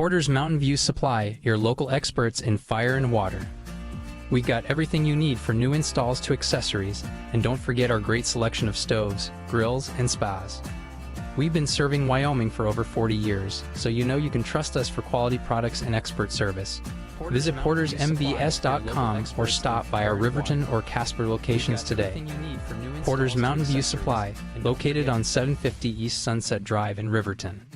Porter's Mountain View Supply, your local experts in fire and water. We got everything you need for new installs to accessories, and don't forget our great selection of stoves, grills, and spas. We've been serving Wyoming for over 40 years, so you know you can trust us for quality products and expert service. Visit portersmbs.com or stop by our Riverton or Casper locations today. Porter's Mountain View Supply, located on 750 East Sunset Drive in Riverton.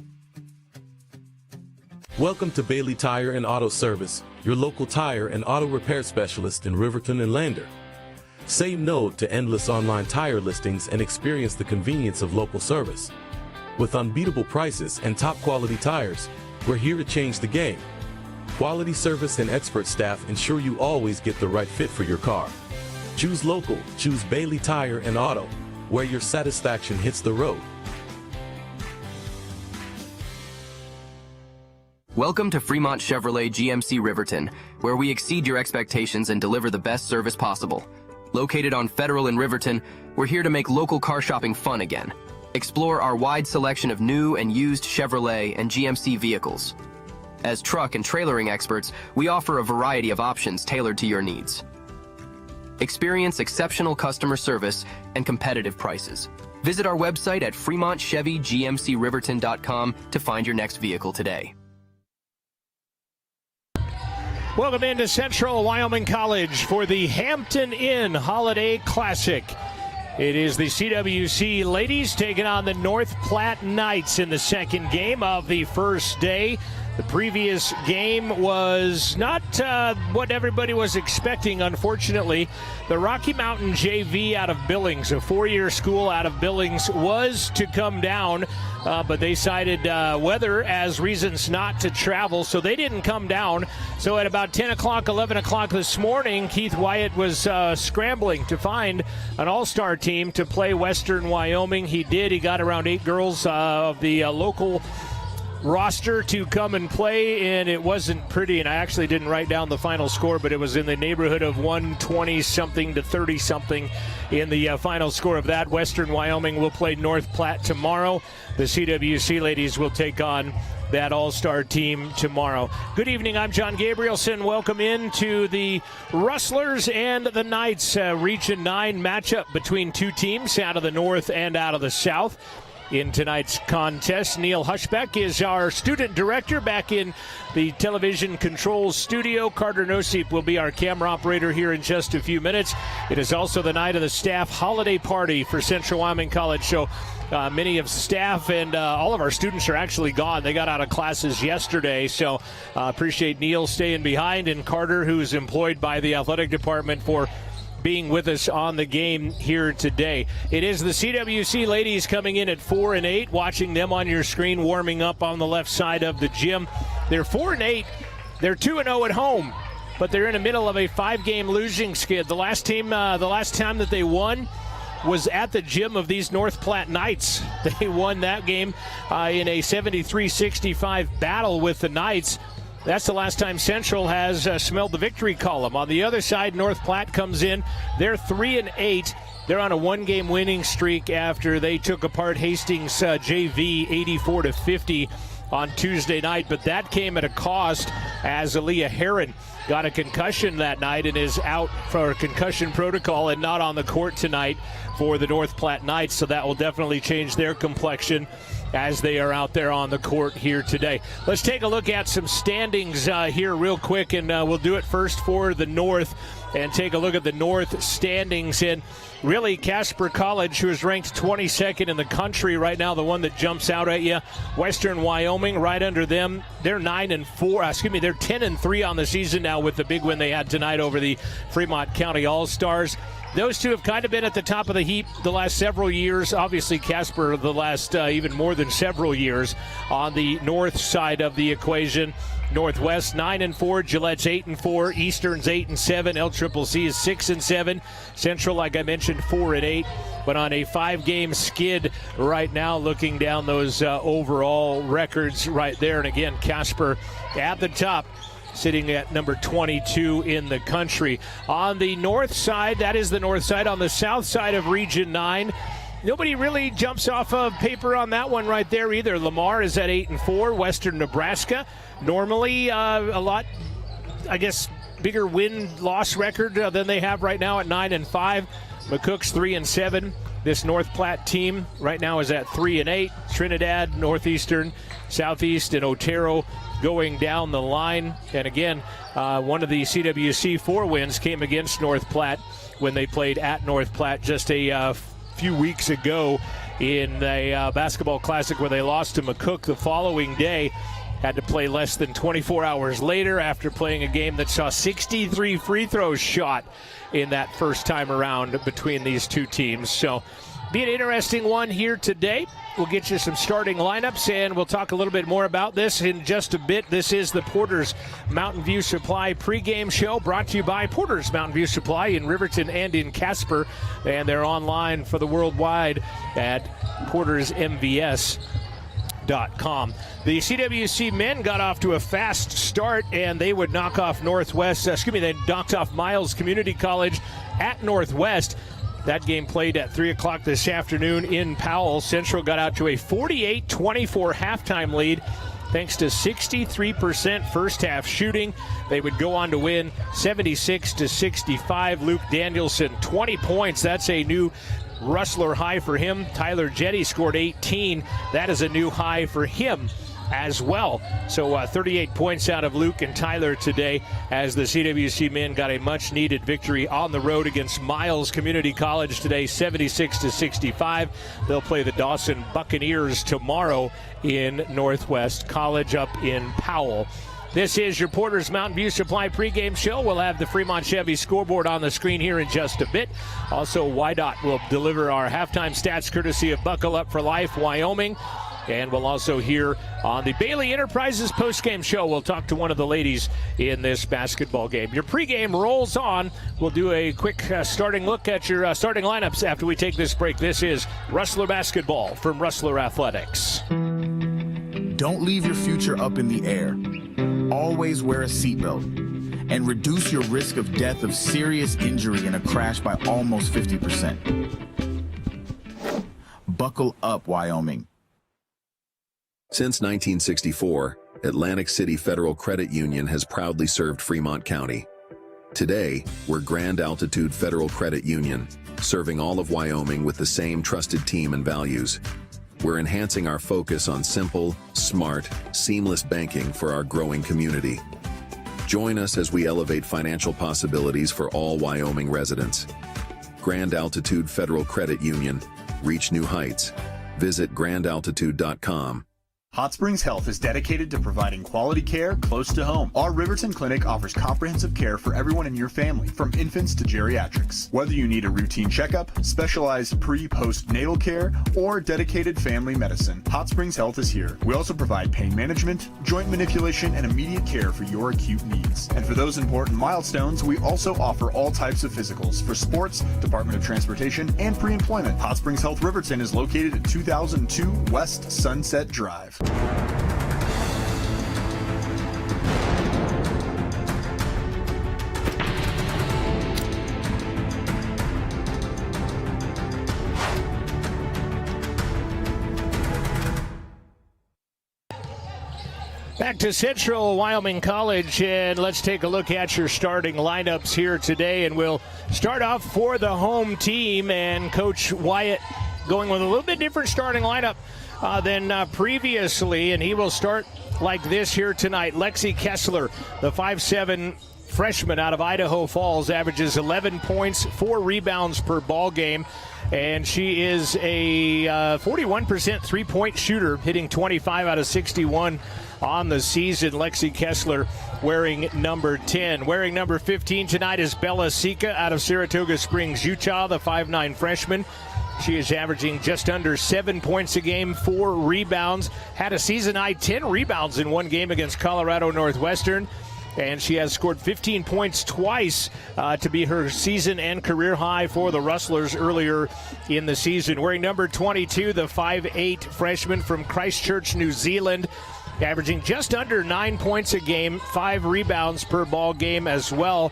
Welcome to Bailey Tire and Auto Service, your local tire and auto repair specialist in Riverton and Lander. Say no to endless online tire listings and experience the convenience of local service. With unbeatable prices and top quality tires, we're here to change the game. Quality service and expert staff ensure you always get the right fit for your car. Choose local, choose Bailey Tire and Auto, where your satisfaction hits the road. Welcome to Fremont Chevrolet GMC Riverton, where we exceed your expectations and deliver the best service possible. Located on Federal in Riverton, we're here to make local car shopping fun again. Explore our wide selection of new and used Chevrolet and GMC vehicles. As truck and trailering experts, we offer a variety of options tailored to your needs. Experience exceptional customer service and competitive prices. Visit our website at fremontchevygmcriverton.com to find your next vehicle today. Welcome into Central Wyoming College for the Hampton Inn Holiday Classic. It is the CWC ladies taking on the North Platte Knights in the second game of the first day. The previous game was not what everybody was expecting, unfortunately. The Rocky Mountain JV out of Billings, a four-year school out of Billings, was to come down, but they cited weather as reasons not to travel, so they didn't come down. So at about 10 o'clock, 11 o'clock this morning, Keith Wyatt was scrambling to find an all-star team to play Western Wyoming. He did. He got around 8 girls of the local roster to come and play, and it wasn't pretty, and I actually didn't write down the final score, but it was in the neighborhood of 120-something to 30-something in the final score of that. Western Wyoming will play North Platte tomorrow. The CWC ladies will take on that all-star team tomorrow. Good evening, I'm John Gabrielson. Welcome into the Rustlers and the Knights Region 9 matchup between two teams out of the north and out of the south. In tonight's contest, Neil Hushbeck is our student director back in the television controls studio. Carter Noseep will be our camera operator here in just a few minutes. It is also the night of the staff holiday party for Central Wyoming College. So many of staff and all of our students are actually gone. They got out of classes yesterday. So appreciate Neil staying behind, and Carter, who's employed by the athletic department, for being with us on the game here today. It is the CWC ladies coming in at 4-8, watching them on your screen, warming up on the left side of the gym. They're 4-8. They're 2-0 at home, but they're in the middle of a 5-game losing skid. The last time that they won was at the gym of these North Platte Knights. They won that game in a 73-65 battle with the Knights. That's the last time Central has smelled the victory column. On the other side, North Platte comes in. They're 3-8. They're on a 1-game winning streak after they took apart Hastings JV 84-50 on Tuesday night. But that came at a cost, as Aaliyah Heron got a concussion that night and is out for concussion protocol and not on the court tonight for the North Platte Knights. So that will definitely change their complexion as they are out there on the court here today. Let's take a look at some standings here real quick, and we'll do it first for the North and take a look at the North standings. And really, Casper College, who is ranked 22nd in the country right now, the one that jumps out at you. Western Wyoming right under them. They're 9-4. They're 10-3 on the season now with the big win they had tonight over the Fremont County All-Stars. Those two have kind of been at the top of the heap the last several years. Obviously, Casper the last even more than several years on the north side of the equation. Northwest 9-4, Gillette's 8-4, Eastern's 8-7, LCCC is 6-7. Central, like I mentioned, 4-8, but on a 5-game skid right now. Looking down those overall records right there, and again, Casper at the top, sitting at number 22 in the country. On the north side, that is the north side. On the south side of Region 9, nobody really jumps off of paper on that one right there either. Lamar is at 8-4. Western Nebraska, normally a lot, I guess, bigger win-loss record than they have right now at 9-5. McCook's 3-7. This North Platte team right now is at 3-8. Trinidad, Northeastern, Southeast, and Otero going down the line. And again, one of the CWC 4 wins came against North Platte when they played at North Platte just a few weeks ago in a basketball classic where they lost to McCook the following day. Had to play less than 24 hours later after playing a game that saw 63 free throws shot in that first time around between these two teams. So be an interesting one here today. We'll get you some starting lineups, and we'll talk a little bit more about this in just a bit. This is the Porter's Mountain View Supply pregame show, brought to you by Porter's Mountain View Supply in Riverton and in Casper. And they're online for the worldwide at portersmvs.com. The CWC men got off to a fast start, and they would knock off they knocked off Miles Community College at Northwest. That game played at 3 o'clock this afternoon in Powell. Central got out to a 48-24 halftime lead thanks to 63% first half shooting. They would go on to win 76-65. Luke Danielson, 20 points. That's a new Rustler high for him. Tyler Jetty scored 18. That is a new high for him as well. So 38 points out of Luke and Tyler today as the CWC men got a much-needed victory on the road against Miles Community College today, 76-65. They'll play the Dawson Buccaneers tomorrow in Northwest College up in Powell. This is your Porter's Mountain View Supply pregame show. We'll have the Fremont Chevy scoreboard on the screen here in just a bit. Also, YDOT will deliver our halftime stats courtesy of Buckle Up for Life, Wyoming. And we'll also hear on the Bailey Enterprises postgame show, we'll talk to one of the ladies in this basketball game. Your pregame rolls on. We'll do a quick starting look at your starting lineups after we take this break. This is Rustler Basketball from Rustler Athletics. Don't leave your future up in the air. Always wear a seatbelt and reduce your risk of death of serious injury in a crash by almost 50%. Buckle up, Wyoming. Since 1964, Atlantic City Federal Credit Union has proudly served Fremont County. Today, we're Grand Altitude Federal Credit Union, serving all of Wyoming with the same trusted team and values. We're enhancing our focus on simple, smart, seamless banking for our growing community. Join us as we elevate financial possibilities for all Wyoming residents. Grand Altitude Federal Credit Union. Reach new heights. Visit grandaltitude.com. Hot Springs Health is dedicated to providing quality care close to home. Our Riverton Clinic offers comprehensive care for everyone in your family, from infants to geriatrics. Whether you need a routine checkup, specialized pre-post-natal care, or dedicated family medicine, Hot Springs Health is here. We also provide pain management, joint manipulation, and immediate care for your acute needs. And for those important milestones, we also offer all types of physicals for sports, Department of Transportation, and pre-employment. Hot Springs Health Riverton is located at 2002 West Sunset Drive. Back to Central Wyoming College, and let's take a look at your starting lineups here today. And we'll start off for the home team, and Coach Wyatt going with a little bit different starting lineup than previously, and he will start like this here tonight. Lexi Kessler, the 5'7" freshman out of Idaho Falls, averages 11 points, 4 rebounds per ball game, and she is a 41% three-point shooter, hitting 25 out of 61 on the season. Lexi Kessler wearing number 10. Wearing number 15 tonight is Bella Sika out of Saratoga Springs, Utah, the 5'9" freshman. She is averaging just under 7 points a game, 4 rebounds. Had a season-high 10 rebounds in one game against Colorado Northwestern. And she has scored 15 points twice to be her season and career high for the Rustlers earlier in the season. Wearing number 22, the 5'8" freshman from Christchurch, New Zealand, averaging just under 9 points a game, 5 rebounds per ball game as well.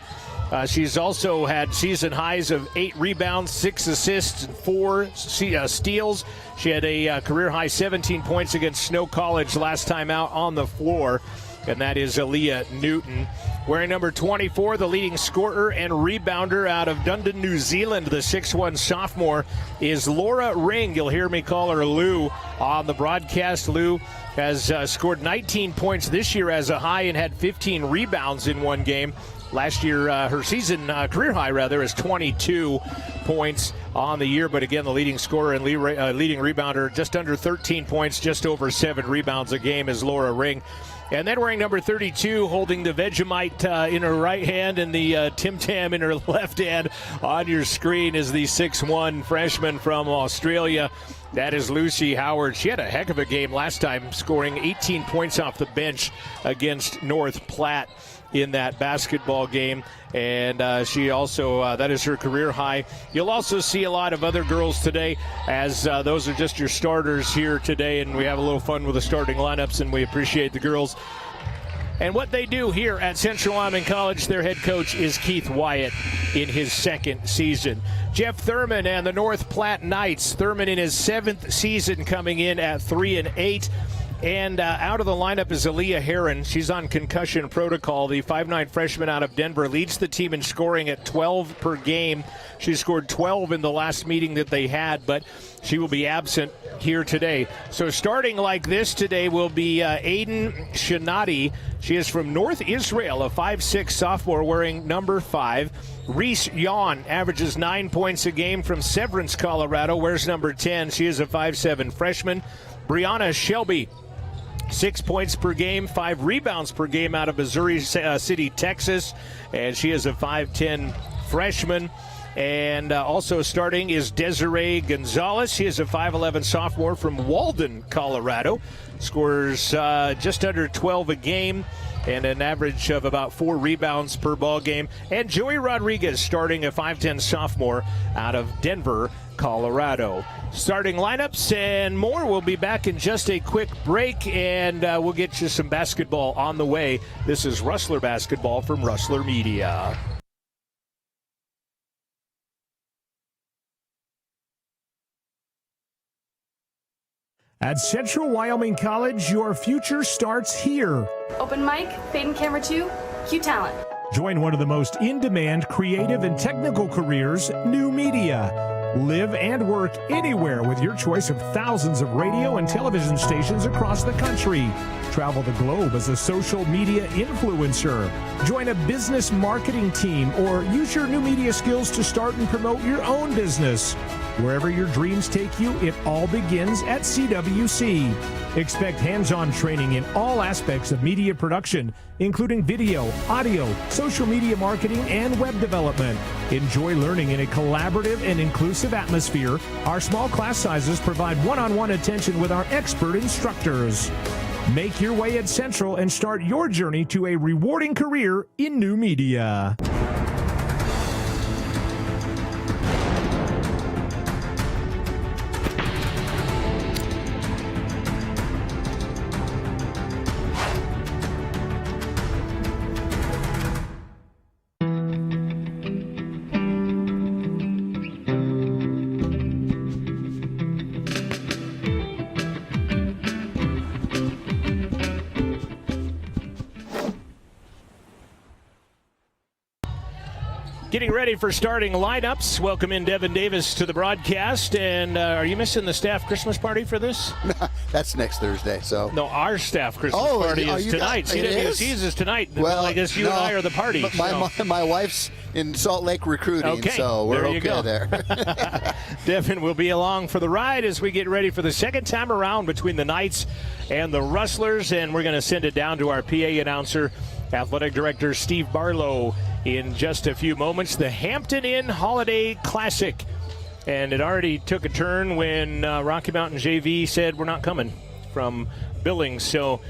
She's also had season highs of 8 rebounds, 6 assists, and 4 steals. She had a career-high 17 points against Snow College last time out on the floor, and that is Aaliyah Newton. Wearing number 24, the leading scorer and rebounder out of Dunedin, New Zealand, the 6'1 sophomore, is Laura Ring. You'll hear me call her Lou on the broadcast. Lou has scored 19 points this year as a high and had 15 rebounds in one game. Last year, her season career high, is 22 points on the year. But again, the leading scorer and leading rebounder, just under 13 points, just over 7 rebounds a game, is Laura Ring. And then wearing number 32, holding the Vegemite in her right hand and the Tim Tam in her left hand on your screen, is the 6'1 freshman from Australia. That is Lucy Howard. She had a heck of a game last time, scoring 18 points off the bench against North Platte in that basketball game. And she also, that is her career high. You'll also see a lot of other girls today, as those are just your starters here today, and we have a little fun with the starting lineups, and we appreciate the girls and what they do here at Central Wyoming College. Their head coach is Keith Wyatt in his 2nd season. Jeff Thurman and the North Platte Knights. Thurman in his 7th season, coming in at 3-8. And out of the lineup is Aaliyah Heron. She's on concussion protocol. The 5'9 freshman out of Denver leads the team in scoring at 12 per game. She scored 12 in the last meeting that they had, but she will be absent here today. So starting like this today will be Aiden Shinati. She is from North Israel, a 5'6 sophomore wearing number 5. Reese Yawn averages 9 points a game from Severance, Colorado, wears number 10. She is a 5'7 freshman. Brianna Shelby, 6 points per game, 5 rebounds per game out of Missouri City, Texas, and she is a 5'10 freshman. And also starting is Desiree Gonzalez. She is a 5'11 sophomore from Walden, Colorado. Scores just under 12 a game and an average of about 4 rebounds per ball game. And Joey Rodriguez, starting a 5'10 sophomore out of Denver, Colorado. Starting lineups and more. We'll be back in just a quick break, and we'll get you some basketball on the way. This is Rustler Basketball from Rustler Media. At Central Wyoming College, your future starts here. Open mic, fade and camera 2, Q Talent. Join one of the most in-demand creative and technical careers, new media. Live and work anywhere with your choice of thousands of radio and television stations across the country. Travel the globe as a social media influencer. Join a business marketing team or use your new media skills to start and promote your own business. Wherever your dreams take you, it all begins at CWC. Expect hands-on training in all aspects of media production, including video, audio, social media marketing, and web development. Enjoy learning in a collaborative and inclusive atmosphere. Our small class sizes provide one-on-one attention with our expert instructors. Make your way at Central and start your journey to a rewarding career in new media. Getting ready for starting lineups. Welcome in Devin Davis to the broadcast. And are you missing the staff Christmas party for this? That's next Thursday. So no, our staff Christmas party is tonight. CWC's is and I guess you and I are the party. My wife's in Salt Lake recruiting, okay, so we're okay there. Devin will be along for the ride as we get ready for the second time around between the Knights and the Rustlers. And we're going to send it down to our PA announcer, Athletic Director Steve Barlow, in just a few moments. The Hampton Inn Holiday Classic. And it already took a turn when Rocky Mountain JV said we're not coming from Billings. So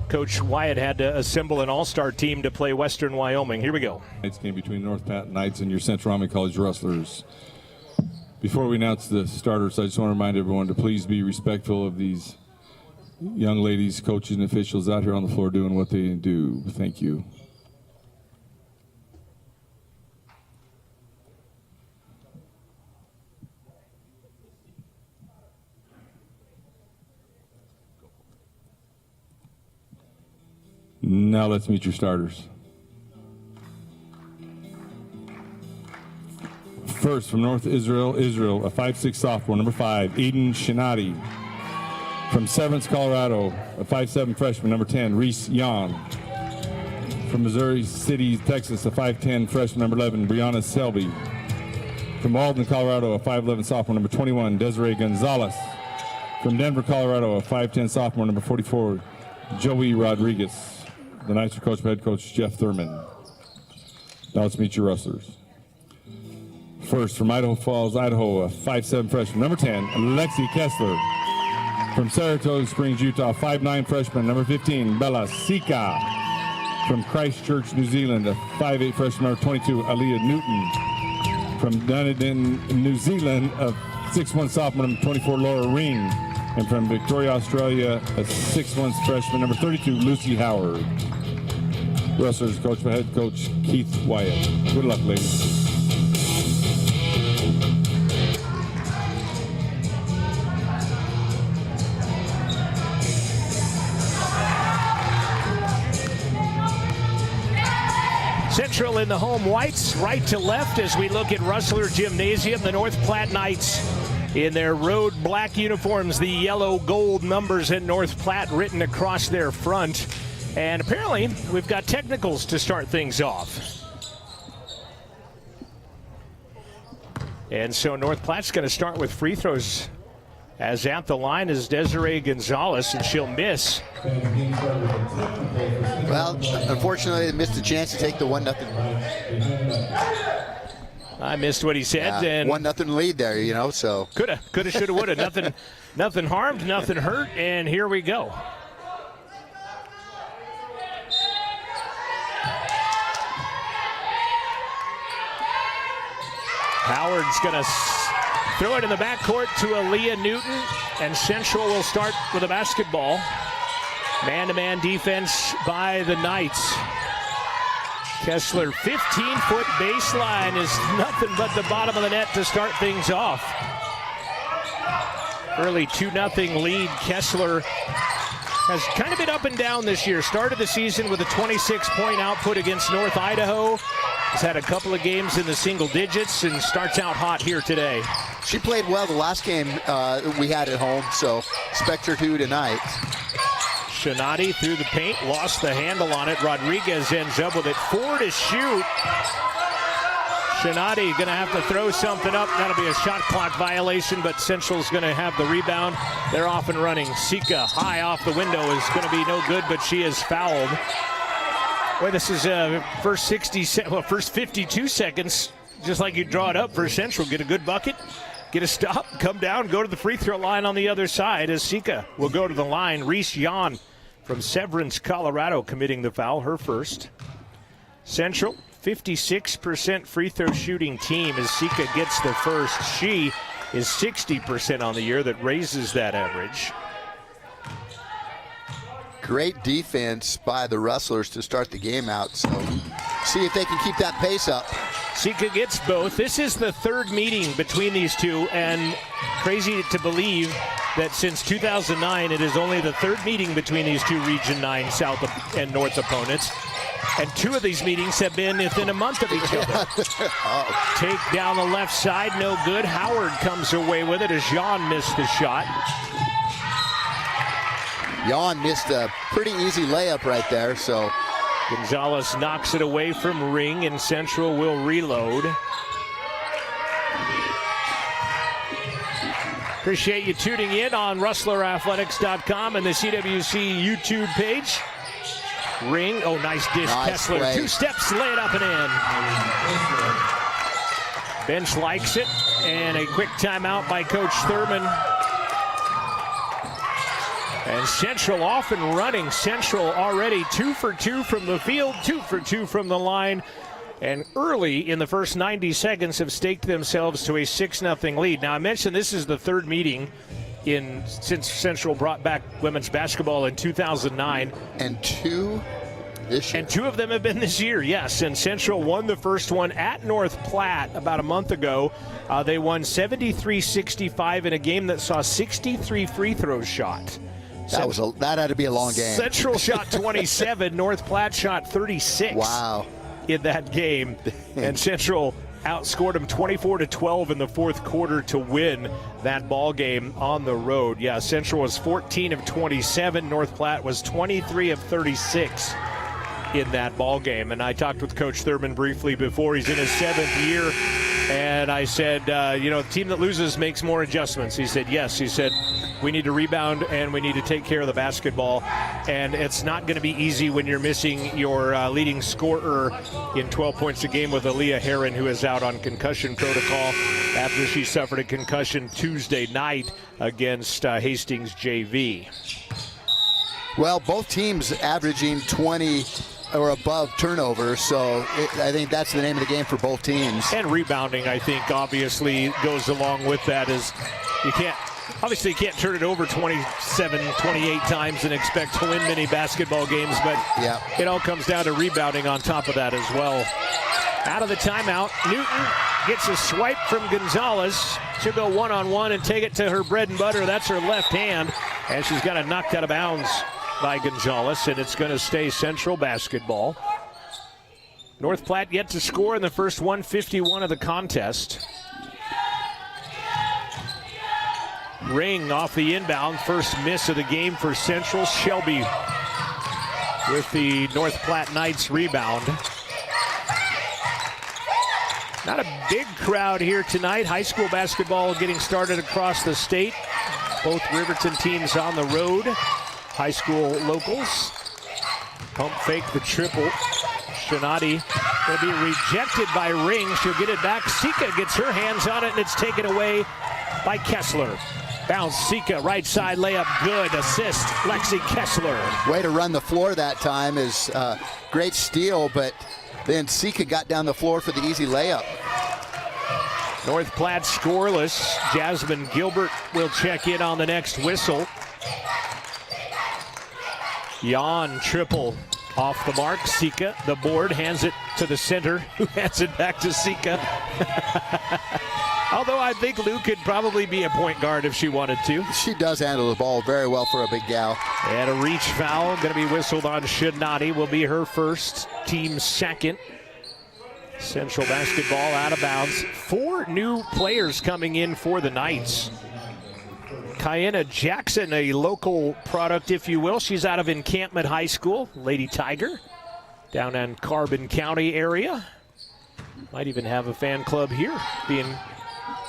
Coach Wyatt had to assemble an all-star team to play Western Wyoming. Here we go. It's game between North Platte Knights and your Central Wyoming College Rustlers. Before we announce the starters, I just want to remind everyone to please be respectful of these young ladies, coaches, and officials out here on the floor doing what they do. Thank you. Now let's meet your starters. First, from North Israel, a 5'6" sophomore, number 5, Eden Shinati. From Severance, Colorado, a 5'7" freshman, number 10, Reese Yon. From Missouri City, Texas, a 5'10" freshman, number 11, Brianna Selby. From Alden, Colorado, a 5'11" sophomore, number 21, Desiree Gonzalez. From Denver, Colorado, a 5'10" sophomore, number 44, Joey Rodriguez. The Knights are coached by head coach Jeff Thurman. Now let's meet your wrestlers. First, from Idaho Falls, Idaho, a 5'7" freshman, number 10, Lexi Kessler. From Saratoga Springs, Utah, 5'9" freshman, number 15, Bella Sika. From Christchurch, New Zealand, a 5'8" freshman, number 22, Aaliyah Newton. From Dunedin, New Zealand, a 6'1" sophomore, number 24, Laura Ring. And from Victoria, Australia, a 6'1" freshman, number 32, Lucy Howard. Wrestlers coached by head coach Keith Wyatt. Good luck, ladies. Central in the home whites, right to left as we look at Rustler Gymnasium. The North Platte Knights in their road black uniforms, the yellow gold numbers at North Platte written across their front. And apparently we've got technicals to start things off. And so North Platte's going to start with free throws. As at the line is Desiree Gonzalez, and she'll miss. Well, unfortunately, they missed a chance to take the 1-0. I missed what he said. Yeah, and 1-0 lead there, you know, so. Coulda, shoulda, woulda. Nothing harmed, nothing hurt, and here we go. Howard's going to throw it in the backcourt to Aaliyah Newton, and Central will start with a basketball. Man-to-man defense by the Knights. Kessler, 15-foot baseline is nothing but the bottom of the net to start things off. Early 2-0 lead. Kessler has kind of been up and down this year. Started the season with a 26-point output against North Idaho. Has had a couple of games in the single digits and starts out hot here today. She played well the last game we had at home, so expect her to tonight. Shinati through the paint, lost the handle on it. Rodriguez ends up with it. 4 to shoot. Shinati going to have to throw something up. That'll be a shot clock violation, but Central's going to have the rebound. They're off and running. Sika high off the window is going to be no good, but she is fouled. Boy, this is first 52 seconds, just like you draw it up for Central. Get a good bucket, get a stop, come down, go to the free throw line on the other side as Sika will go to the line. Reese Yon from Severance, Colorado, committing the foul, her first. Central, 56% free throw shooting team as Sika gets the first. She is 60% on the year. That raises that average. Great defense by the Rustlers to start the game out, so see if they can keep that pace up. Sika gets both. This is the third meeting between these two, and crazy to believe that since 2009, it is only the third meeting between these two Region 9 South and North opponents. And 2 of these meetings have been within a month of each other. Take down the left side, no good. Howard comes away with it as Jean missed the shot. Jan missed a pretty easy layup right there, so. Gonzalez knocks it away from Ring, and Central will reload. Appreciate you tuning in on RustlerAthletics.com and the CWC YouTube page. Ring, oh, nice dish, nice Kessler. Play. 2 steps, lay it up and in. Bench likes it, and a quick timeout by Coach Thurman. And Central off and running. Central already 2 for 2 from the field, 2 for 2 from the line. And early in the first 90 seconds have staked themselves to a 6-0 lead. Now, I mentioned this is the third meeting since Central brought back women's basketball in 2009. And 2 this year. And 2 of them have been this year, yes. And Central won the first one at North Platte about a month ago. They won 73-65 in a game that saw 63 free throws shot. That had to be a long game. Central shot 27, North Platte shot 36. Wow. In that game, and Central outscored them 24-12 in the fourth quarter to win that ball game on the road. Yeah, Central was 14 of 27. North Platte was 23 of 36 in that ball game. And I talked with Coach Thurman briefly before. He's in his 7th year. And I said, the team that loses makes more adjustments. He said, yes. He said, we need to rebound and we need to take care of the basketball. And it's not going to be easy when you're missing your leading scorer in 12 points a game with Aaliyah Heron, who is out on concussion protocol after she suffered a concussion Tuesday night against Hastings JV. Well, both teams averaging 20 or above turnovers, so I think that's the name of the game for both teams. And rebounding, I think, obviously goes along with that. As you can't turn it over 27, 28 times and expect to win many basketball games, but it all comes down to rebounding on top of that as well. Out of the timeout, Newton gets a swipe from Gonzalez. She'll go one-on-one and take it to her bread and butter. That's her left hand, and she's got it knocked out of bounds by Gonzalez, and it's going to stay Central basketball. North Platte yet to score in the first 151 of the contest. Ring off the inbound, first miss of the game for Central. Shelby with the North Platte Knights rebound. Not a big crowd here tonight. High school basketball getting started across the state. Both Riverton teams on the road. High school locals. Pump fake the triple. Shinati will be rejected by Ring. She'll get it back. Sika gets her hands on it, and it's taken away by Kessler. Bounce Sika, right side layup, good. Assist, Lexi Kessler. Way to run the floor that time is great steal, but then Sika got down the floor for the easy layup. North Platte scoreless. Jasmine Gilbert will check in on the next whistle. Jan triple off the mark. Sika, the board, hands it to the center, who hands it back to Sika. Although I think Lou could probably be a point guard if she wanted to. She does handle the ball very well for a big gal. And a reach foul going to be whistled on Shinati. Will be her first, team second. Central basketball out of bounds. 4 new players coming in for the Knights. Kiana Jackson, a local product, if you will. She's out of Encampment High School, Lady Tiger, down in Carbon County area. Might even have a fan club here, being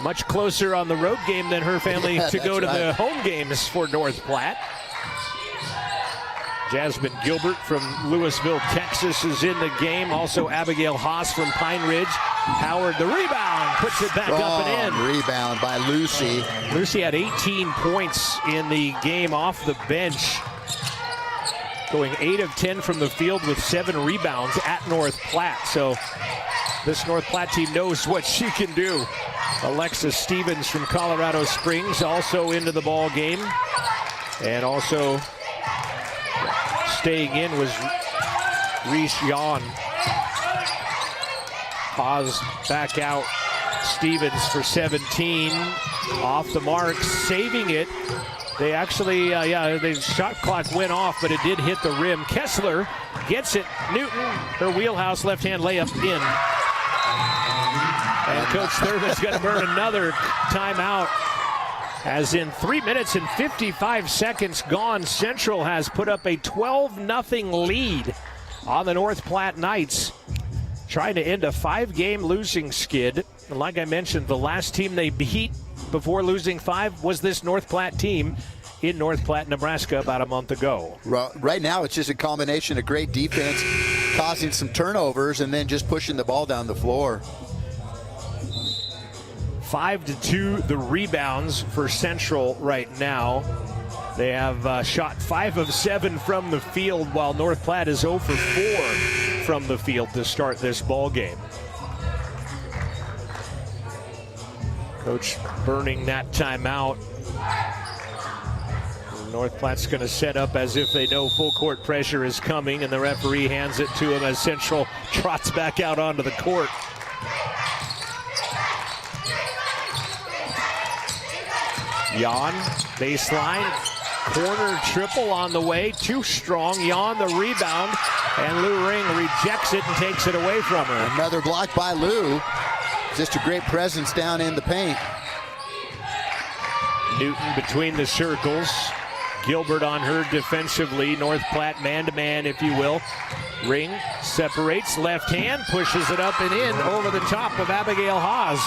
much closer on the road game than her family to go to the home games for North Platte. Jasmine Gilbert from Louisville, Texas is in the game. Also Abigail Haas from Pine Ridge. Howard, the rebound, puts it back up and in. Rebound by Lucy. Lucy had 18 points in the game off the bench. Going 8 of 10 from the field with 7 rebounds at North Platte. So this North Platte team knows what she can do. Alexis Stevens from Colorado Springs also into the ball game. And also staying in was Reese Jan. Pause back out. Stevens for 17. Off the mark, saving it. They actually, the shot clock went off, but it did hit the rim. Kessler gets it. Newton, her wheelhouse left-hand layup in. And Coach Thurman's going to burn another timeout. As in 3 minutes and 55 seconds gone, Central has put up a 12-0 lead on the North Platte Knights, trying to end a 5-game losing skid. And like I mentioned, the last team they beat before losing 5 was this North Platte team in North Platte, Nebraska about a month ago. Right now, it's just a combination of great defense, causing some turnovers, and then just pushing the ball down the floor. 5-2 the rebounds for Central right now. They have shot 5 of 7 from the field, while North Platte is 0 for 4 from the field to start this ball game. Coach burning that timeout. North Platte's going to set up as if they know full court pressure is coming, and the referee hands it to him as Central trots back out onto the court. Jan, baseline, Corner triple on the way, too strong. Yon the rebound, and Lou Ring rejects it and takes it away from her. Another block by Lou. Just a great presence down in the paint. Newton between the circles. Gilbert on her defensively. North Platte man-to-man, if you will. Ring separates, left hand, pushes it up and in over the top of Abigail Haas.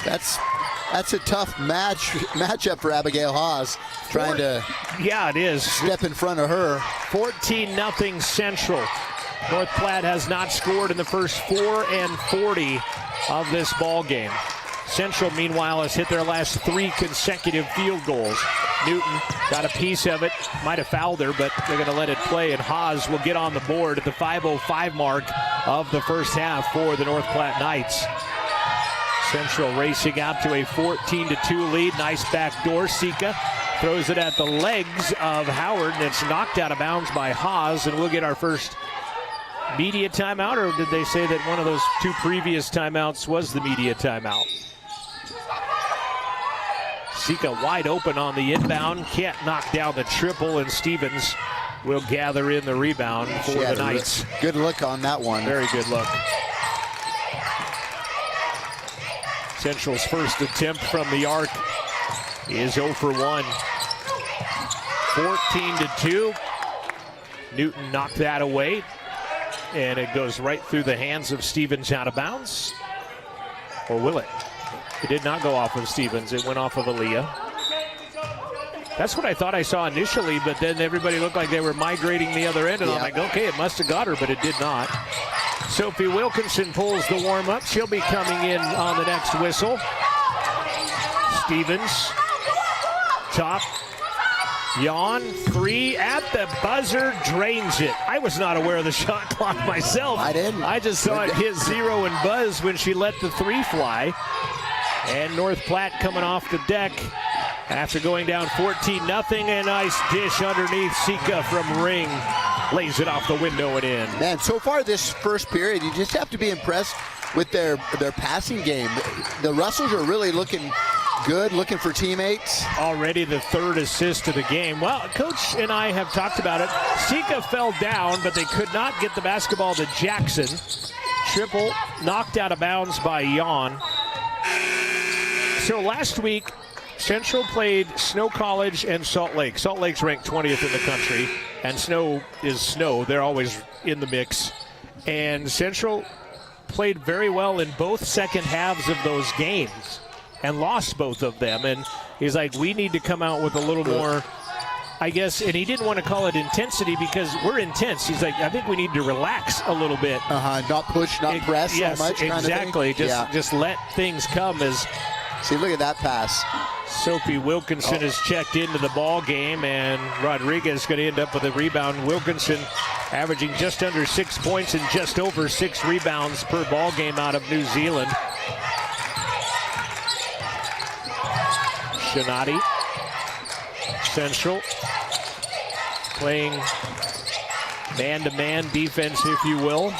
That's a tough matchup for Abigail Haas, trying to it is. Step in front of her. 14-0 Central. North Platte has not scored in the first 4 and 40 of this ball game. Central, meanwhile, has hit their last 3 consecutive field goals. Newton got a piece of it, might have fouled her, but they're going to let it play, and Haas will get on the board at the 5:05 mark of the first half for the North Platte Knights. Central racing out to a 14-2 lead. Nice backdoor. Sika throws it at the legs of Howard, and it's knocked out of bounds by Haas, and we'll get our first media timeout, or did they say that one of those 2 previous timeouts was the media timeout? Sika wide open on the inbound, can't knock down the triple, and Stevens will gather in the rebound for the Knights. Good look on that one. Very good look. Central's first attempt from the arc is 0 for 1. 14-2. Newton knocked that away, and it goes right through the hands of Stevens out of bounds. Or will it? It did not go off of Stevens. It went off of Aaliyah. That's what I thought I saw initially, but then everybody looked like they were migrating the other end, and I'm like, okay, it must have got her, but it did not. Sophie Wilkinson pulls the warm-up. She'll be coming in on the next whistle. Stevens, top. Yon, 3 at the buzzer, drains it. I was not aware of the shot clock myself. I didn't. I just saw it hit 0 and buzz when she let the 3 fly. And North Platte coming off the deck after going down 14-0. A nice dish underneath. Sika from Ring lays it off the window and in. Man, so far this first period, you just have to be impressed with their passing game. The Russells are really looking good, looking for teammates. Already the 3rd assist of the game. Well, Coach and I have talked about it. Sika fell down, but they could not get the basketball to Jackson. Triple knocked out of bounds by Yon. So last week, Central played Snow College and Salt Lake. Salt Lake's ranked 20th in the country, and Snow is Snow. They're always in the mix. And Central played very well in both second halves of those games and lost both of them. And he's like, we need to come out with a little more, I guess, and he didn't want to call it intensity because we're intense. He's like, I think we need to relax a little bit. Not push, not press yes, so much. Exactly. Just let things come as. See, look at that pass. Sophie Wilkinson has checked into the ball game, and Rodriguez is going to end up with a rebound. Wilkinson averaging just under 6 points and just over 6 rebounds per ball game out of New Zealand. Shinati, Central, playing man-to-man defense, if you will.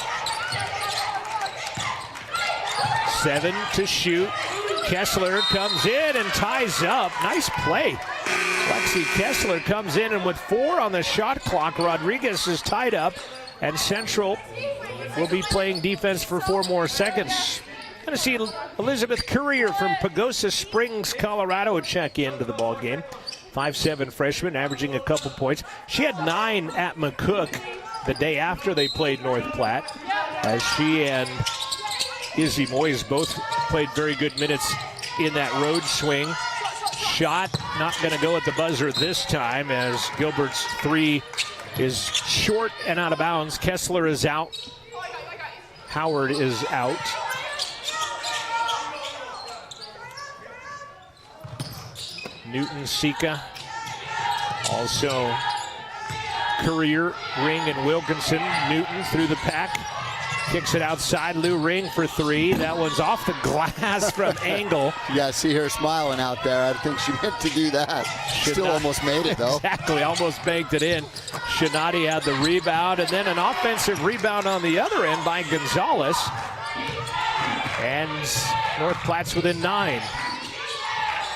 7 to shoot. Kessler comes in and ties up. Nice play. Lexi Kessler comes in, and with 4 on the shot clock, Rodriguez is tied up, and Central will be playing defense for 4 more seconds. Going to see Elizabeth Courier from Pagosa Springs, Colorado, check into the ball game. 5'7" freshman, averaging a couple points. She had 9 at McCook the day after they played North Platte, as she and Izzy Moyes both played very good minutes in that road swing. Shot not going to go at the buzzer this time, as Gilbert's 3 is short and out of bounds. Kessler is out. Howard is out. Newton, Sika, also Courier, Ring, and Wilkinson. Newton through the pack. Kicks it outside. Lou Ring for 3. That one's off the glass from Angle. Yeah, see her smiling out there. I think she meant to do that. Still almost made it, though. Exactly, almost banked it in. Shinati had the rebound, and then an offensive rebound on the other end by Gonzalez. And North Platte's within 9.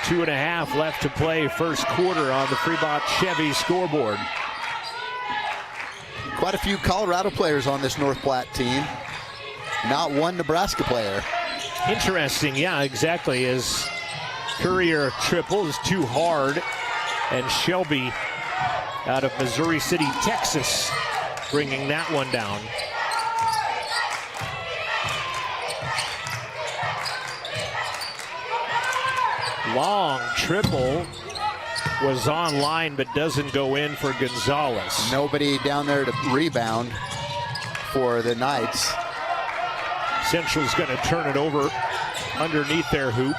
2.5 left to play first quarter on the Fremont Chevy scoreboard. Quite a few Colorado players on this North Platte team. Not one Nebraska player. Interesting, yeah, exactly. As Courier triple is too hard, and Shelby out of Missouri City, Texas, bringing that one down. Long triple was online but doesn't go in for Gonzalez. Nobody down there to rebound for the Knights. Central's going to turn it over underneath their hoop.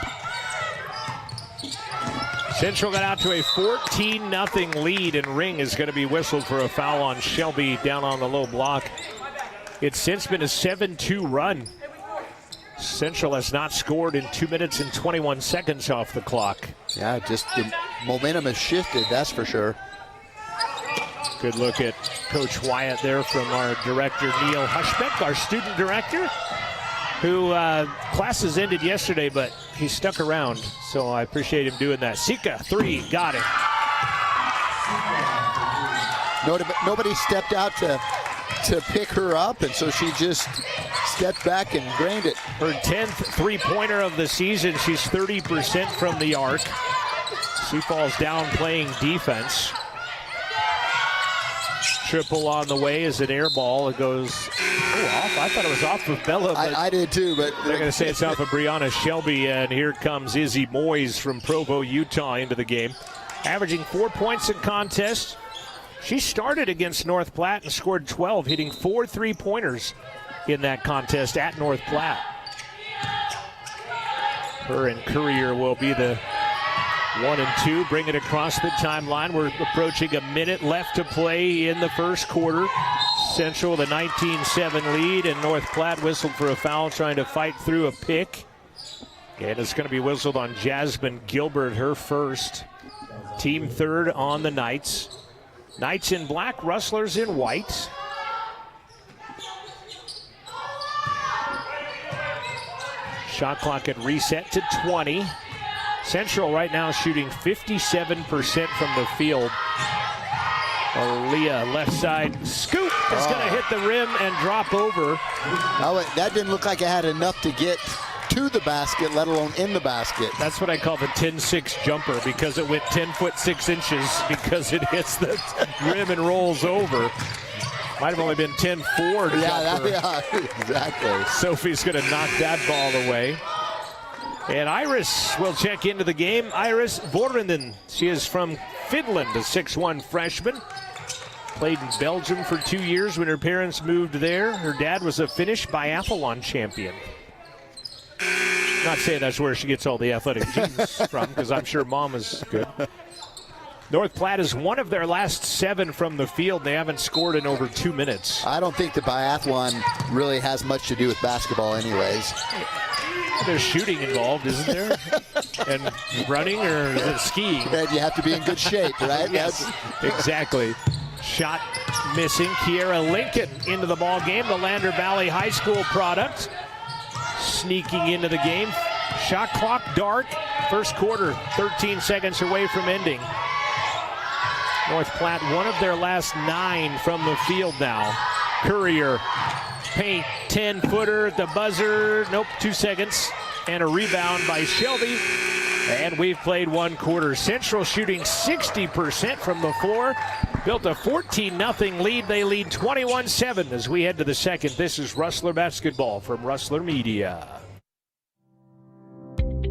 Central got out to a 14-0 lead, and Ring is going to be whistled for a foul on Shelby down on the low block. It's since been a 7-2 run. Central has not scored in 2 minutes and 21 seconds off the clock. Yeah, just the momentum has shifted, that's for sure. Good look at Coach Wyatt there from our director, Neil Hushbeck, our student director, who classes ended yesterday, but he stuck around, so I appreciate him doing that. Sika, 3, got it. Nobody stepped out to pick her up, and so she just stepped back and drained it. Her 10th three-pointer of the season. She's 30% from the arc. She falls down playing defense. Triple on the way is an air ball. It goes off. I thought it was off of Bella. But I did too, but they're going to say it's off of Brianna Shelby, and here comes Izzy Moyes from Provo, Utah into the game. Averaging 4 points in contest. She started against North Platte and scored 12, hitting 4 3-pointers in that contest at North Platte. Her and Courier will be the 1 and 2. Bring it across the timeline. We're approaching a minute left to play in the first quarter. Central with a 19-7 lead, and North Platte whistled for a foul, trying to fight through a pick. And it's going to be whistled on Jasmine Gilbert, her first. Team third on the Knights. Knights in black, Rustlers in white. Shot clock had reset to 20. Central right now shooting 57% from the field. Leah, left side scoop is going to hit the rim and drop over. That didn't look like it had enough to get to the basket, let alone in the basket. That's what I call the 10-6 jumper, because it went 10 foot 6 inches because it hits the rim and rolls over. Might have only been 10-4 jumper. Yeah, exactly. Sophie's going to knock that ball away. And Iris will check into the game. Iris Vorinen. She is from Finland, a 6'1 freshman. Played in Belgium for 2 years when her parents moved there. Her dad was a Finnish biathlon champion. Not saying that's where she gets all the athletic genes from, because I'm sure mom is good. North Platte is one of their last 7 from the field. They haven't scored in over 2 minutes. I don't think the biathlon really has much to do with basketball anyways. There's shooting involved, isn't there? And running, or is it skiing? And you have to be in good shape, right? Yes, exactly. Shot missing. Kiera Lincoln into the ball game, the Lander Valley High School product. Sneaking into the game. Shot clock dark. First quarter, 13 seconds away from ending. North Platte, one of their last 9 from the field now. Courier, paint, 10-footer, the buzzer, nope, 2 seconds. And a rebound by Shelby. And we've played 1 quarter. Central shooting 60% from the floor. Built a 14-0 lead. They lead 21-7 as we head to the second. This is Rustler Basketball from Rustler Media.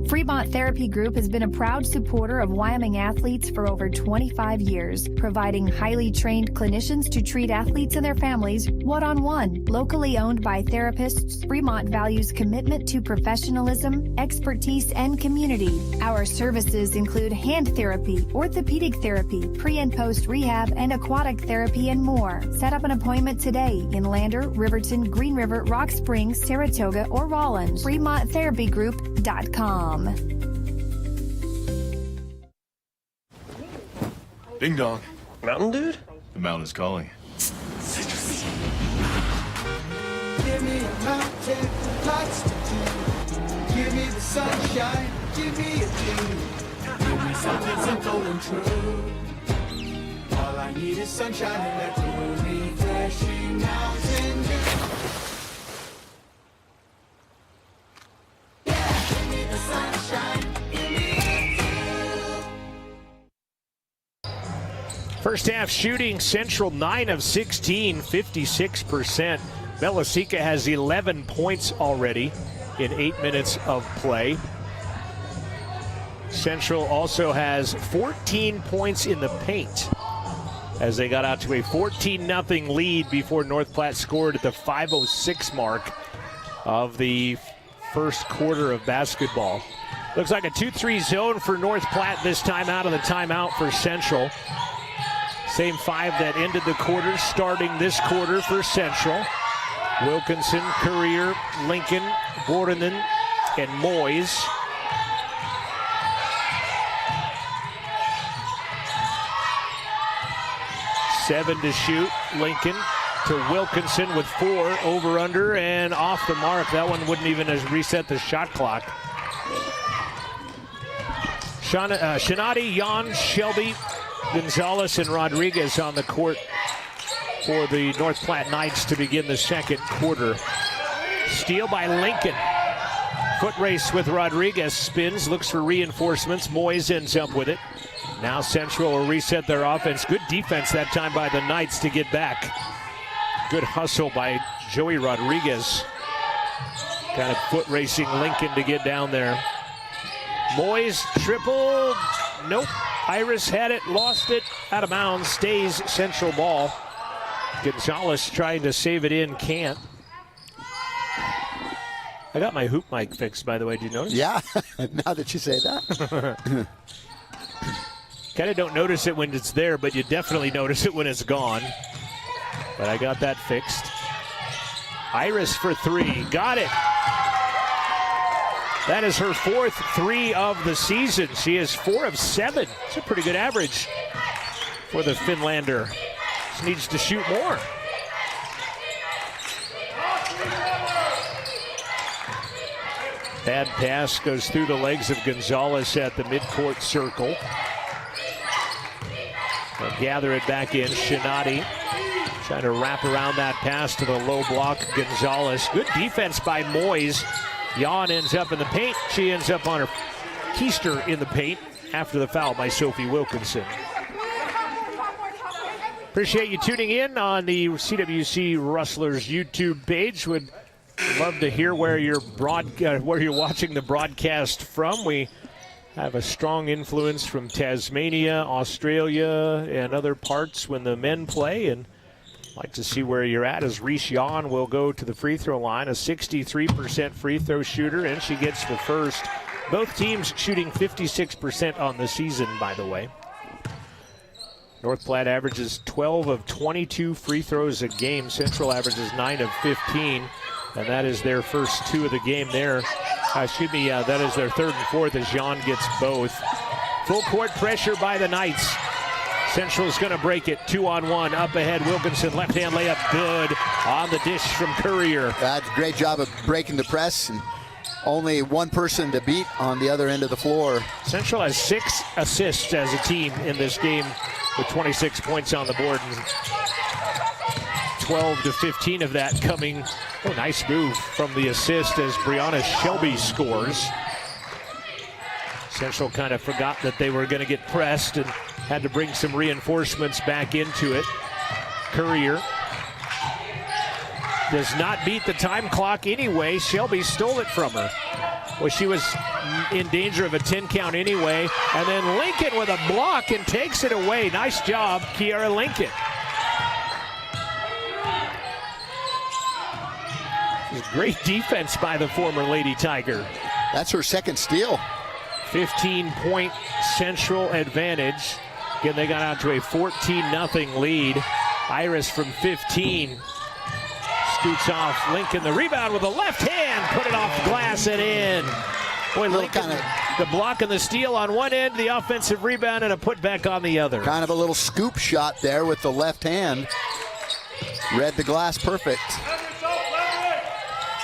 Fremont Therapy Group has been a proud supporter of Wyoming athletes for over 25 years, providing highly trained clinicians to treat athletes and their families one-on-one. Locally owned by therapists, Fremont values commitment to professionalism, expertise, and community. Our services include hand therapy, orthopedic therapy, pre- and post-rehab, and aquatic therapy, and more. Set up an appointment today in Lander, Riverton, Green River, Rock Springs, Saratoga, or Rollins. FremontTherapyGroup.com. Ding dong. Mountain Dude? The mountain is calling. Give me a mountain, lots to do. Give me the sunshine, give me a dew. something simple and true. All I need is sunshine and that cool, refreshing Mountain Dew. Yeah, give me the sunshine, give me the dew. First half shooting, Central 9 of 16, 56%. Melisica has 11 points already in 8 minutes of play. Central also has 14 points in the paint as they got out to a 14-0 lead before North Platte scored at the 5:06 mark of the first quarter of basketball. Looks like a 2-3 zone for North Platte this time out of the timeout for Central. Same five that ended the quarter starting this quarter for Central. Wilkinson, Courier, Lincoln, Bordenin, and Moyes. Seven to shoot. Lincoln to Wilkinson with 4, over, under, and off the mark. That one wouldn't even reset the shot clock. Shinati, Jan, Shelby, Gonzalez, and Rodriguez on the court for the North Platte Knights to begin the second quarter. Steal by Lincoln. Foot race with Rodriguez. Spins, looks for reinforcements. Moyes ends up with it. Now Central will reset their offense. Good defense that time by the Knights to get back. Good hustle by Joey Rodriguez. Kind of foot racing Lincoln to get down there. Moyes triple. Nope. Iris had it, lost it, out of bounds. Stays Central ball. Gonzalez trying to save it in, can't. I got my hoop mic fixed, by the way. Did you notice? Yeah, now that you say that. Kind of don't notice it when it's there, but you definitely notice it when it's gone. But I got that fixed. Iris for 3. Got it. That is her 4th 3 of the season. She is 4 of 7. It's a pretty good average for the Finlander. She needs to shoot more. Bad pass goes through the legs of Gonzalez at the midcourt circle. They'll gather it back in. Shinati trying to wrap around that pass to the low block. Gonzalez. Good defense by Moyes. Jan ends up in the paint. She ends up on her keister in the paint after the foul by Sophie Wilkinson. Appreciate you tuning in on the CWC Rustlers YouTube page. Would love to hear where you're watching the broadcast from. We have a strong influence from Tasmania, Australia, and other parts when the men play, and like to see where you're at as Reese Jan will go to the free throw line, a 63% free throw shooter, and she gets the first. Both teams shooting 56% on the season, by the way. North Platte averages 12 of 22 free throws a game. Central averages 9 of 15, and that is their first 2 of the game there. That is their 3rd and 4th as Jan gets both. Full court pressure by the Knights. Central's going to break it. 2-on-1 up ahead. Wilkinson, left-hand layup, good on the dish from Courier. That's a great job of breaking the press, and only one person to beat on the other end of the floor. Central has 6 assists as a team in this game with 26 points on the board. And 12 to 15 of that coming. Oh, nice move from the assist as Brianna Shelby scores. Central kind of forgot that they were going to get pressed and had to bring some reinforcements back into it. Courier does not beat the time clock anyway. Shelby stole it from her. Well, she was in danger of a 10 count anyway. And then Lincoln with a block and takes it away. Nice job, Kiara Lincoln. Great defense by the former Lady Tiger. That's her second steal. 15-point Central advantage. Again, they got out to a 14-0 lead. Iris from 15 scoots off Lincoln. The rebound with the left hand, put it off glass and in. Boy, Lincoln, the block and the steal on one end, the offensive rebound and a putback on the other. Kind of a little scoop shot there with the left hand. Read the glass perfect.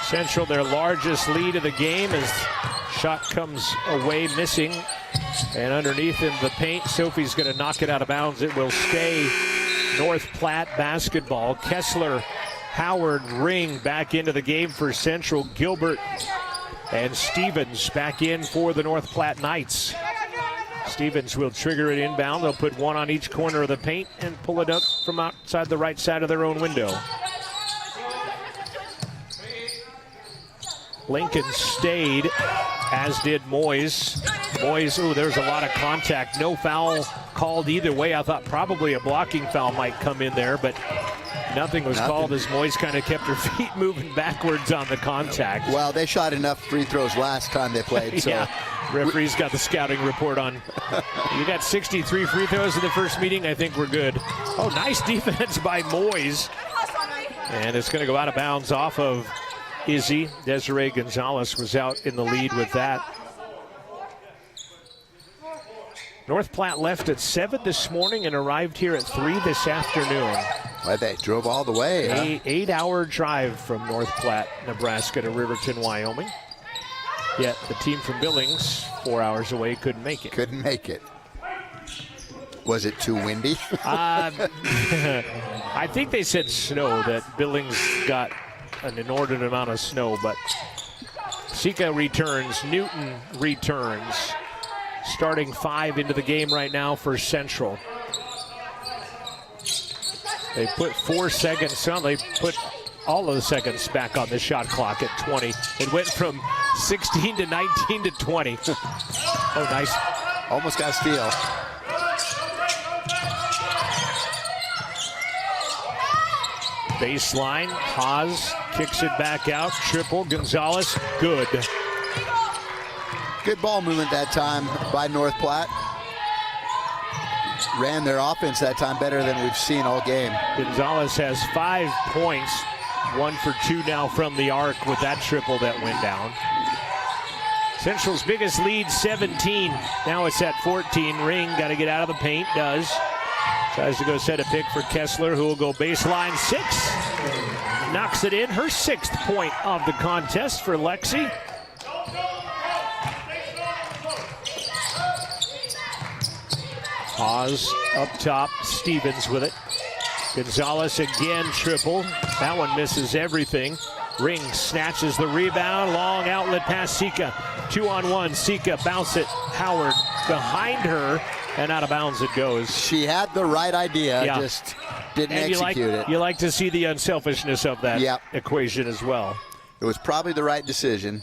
Central, their largest lead of the game, as shot comes away missing. And underneath in the paint, Sophie's going to knock it out of bounds. It will stay North Platte basketball. Kessler, Howard, Ring back into the game for Central. Gilbert and Stevens back in for the North Platte Knights. Stevens will trigger it inbound. They'll put one on each corner of the paint and pull it up from outside the right side of their own window. Lincoln stayed, as did Moyes. Moyes, ooh, there's a lot of contact. No foul called either way. I thought probably a blocking foul might come in there, but nothing was called as Moyes kind of kept her feet moving backwards on the contact. Well, they shot enough free throws last time they played. So. Yeah, referee's got the scouting report on. You got 63 free throws in the first meeting. I think we're good. Oh, nice defense by Moyes. And it's going to go out of bounds off of Izzy. Desiree Gonzalez was out in the lead with that. North Platte left at 7 this morning and arrived here at 3 this afternoon. Well, they drove all the way. An 8-hour drive from North Platte, Nebraska to Riverton, Wyoming. Yet the team from Billings, 4 hours away, couldn't make it. Couldn't make it. Was it too windy? I think they said snow, that Billings got an inordinate amount of snow, but Sika returns, Newton returns. Starting 5 into the game right now for Central. They put 4 seconds on. They put all of the seconds back on the shot clock at 20. It went from 16 to 19 to 20. Oh, nice. Almost got a steal. Baseline, Haas kicks it back out. Triple, Gonzalez, good. Good ball movement that time by North Platte. Ran their offense that time better than we've seen all game. Gonzalez has 5 points, 1 for 2 now from the arc with that triple that went down. Central's biggest lead, 17. Now it's at 14. Ring got to get out of the paint, does. Tries to go set a pick for Kessler, who will go baseline 6. Knocks it in, her 6th point of the contest for Lexi. Haas up top, Stevens with it. Gonzalez again, triple. That one misses everything. Ring snatches the rebound, long outlet pass Sika. 2-on-1, Sika bounce it. Howard behind her, and out of bounds it goes. She had the right idea, just didn't execute it. You like to see the unselfishness of that equation as well. It was probably the right decision.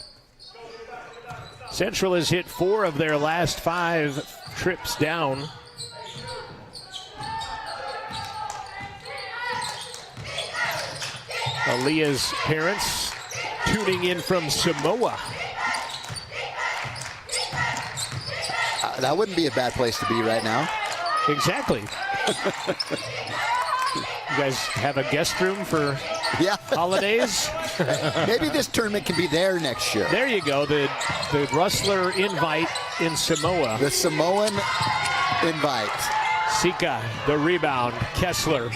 Central has hit 4 of their last 5 trips down. Aaliyah's parents tuning in from Samoa. That wouldn't be a bad place to be right now. Exactly. You guys have a guest room for holidays? Maybe this tournament can be there next year. There you go, the Rustler invite in Samoa. The Samoan invite. Sika, the rebound. Kessler,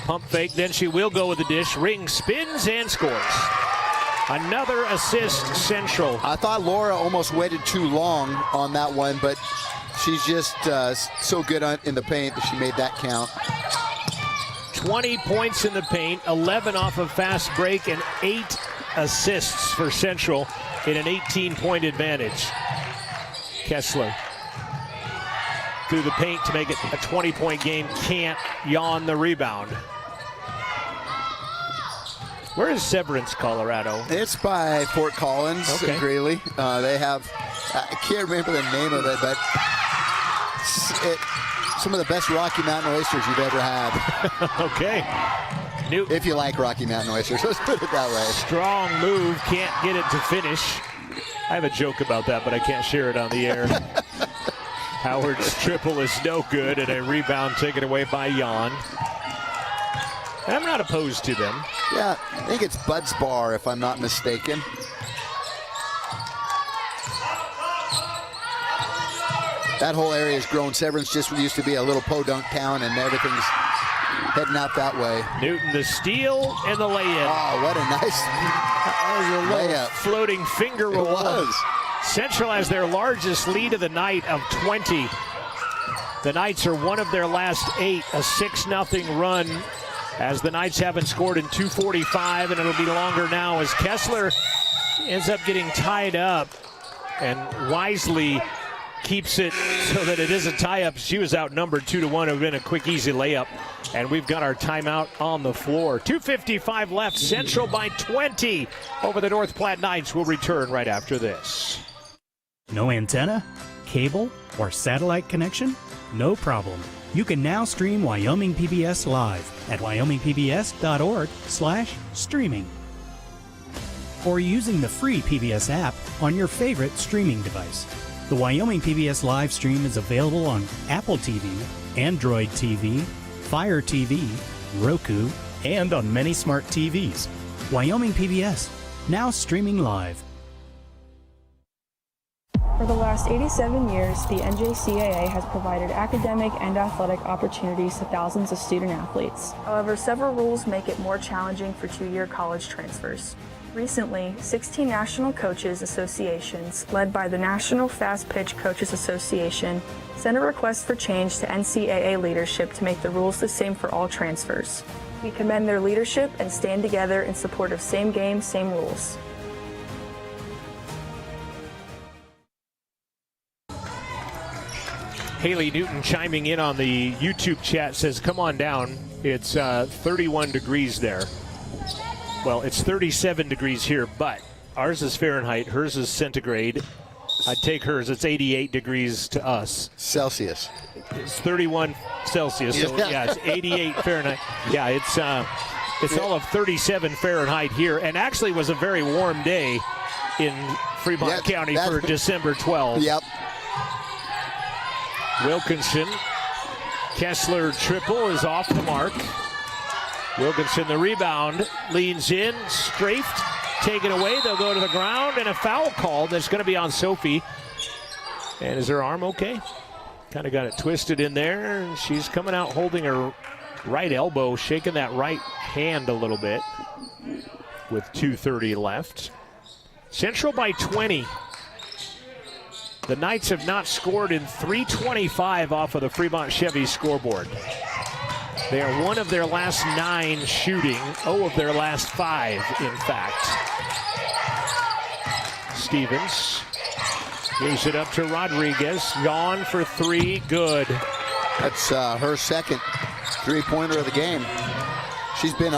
pump fake, then she will go with the dish. Ring spins and scores. Another assist, Central. I thought Laura almost waited too long on that one, but she's just so good in the paint that she made that count. 20 points in the paint, 11 off of fast break, and 8 assists for Central in an 18-point advantage. Kessler through the paint to make it a 20-point game. Can't yawn the rebound. Where is Severance, Colorado? It's by Fort Collins and Greeley. They have, I can't remember the name of it, but some of the best Rocky Mountain oysters you've ever had. Okay. If you like Rocky Mountain oysters, let's put it that way. Strong move, can't get it to finish. I have a joke about that, but I can't share it on the air. Howard's triple is no good, and a rebound taken away by Jan. I'm not opposed to them. Yeah, I think it's Bud's Bar, if I'm not mistaken. That whole area has grown. Severance just used to be a little podunk town, and everything's heading out that way. Newton the steal and the lay-in. Oh, what a nice layup. Floating finger roll. It was. Central has their largest lead of the night of 20. The Knights are one of their last 8, a 6-0 run, as the Knights haven't scored in 2:45, and it'll be longer now as Kessler ends up getting tied up and wisely keeps it so that it is a tie-up. She was outnumbered 2-1. It would have been a quick, easy layup. And we've got our timeout on the floor. 2:55 left. Central by 20 over the North Platte Knights. Will return right after this. No antenna, cable, or satellite connection? No problem. You can now stream Wyoming PBS live at wyomingpbs.org/streaming. Or using the free PBS app on your favorite streaming device. The Wyoming PBS live stream is available on Apple TV, Android TV, Fire TV, Roku, and on many smart TVs. Wyoming PBS, now streaming live. For the last 87 years, the NJCAA has provided academic and athletic opportunities to thousands of student athletes. However, several rules make it more challenging for two-year college transfers. Recently, 16 national coaches associations, led by the National Fast Pitch Coaches Association, sent a request for change to NCAA leadership to make the rules the same for all transfers. We commend their leadership and stand together in support of same game, same rules. Haley Newton chiming in on the YouTube chat says, come on down. It's 31 degrees there. Well, it's 37 degrees here, but ours is Fahrenheit. Hers is centigrade. I'd take hers. It's 88 degrees to us. Celsius. It's 31 Celsius. So, yeah, it's 88 Fahrenheit. Yeah, it's all of 37 Fahrenheit here, and actually was a very warm day in Fremont County for December 12th. Yep. Wilkinson, Kessler triple is off the mark. Wilkinson the rebound, leans in, strafed, taken away. They'll go to the ground, and a foul call that's going to be on Sophie. And is her arm okay? Kind of got it twisted in there, and she's coming out holding her right elbow, shaking that right hand a little bit with 2:30 left. Central by 20. The Knights have not scored in 3:25 off of the Fremont Chevy scoreboard. They are one of their last 9 shooting, 0 of their last 5, in fact. Stevens gives it up to Rodriguez. Yawn for 3, good. That's her second three-pointer of the game. She's been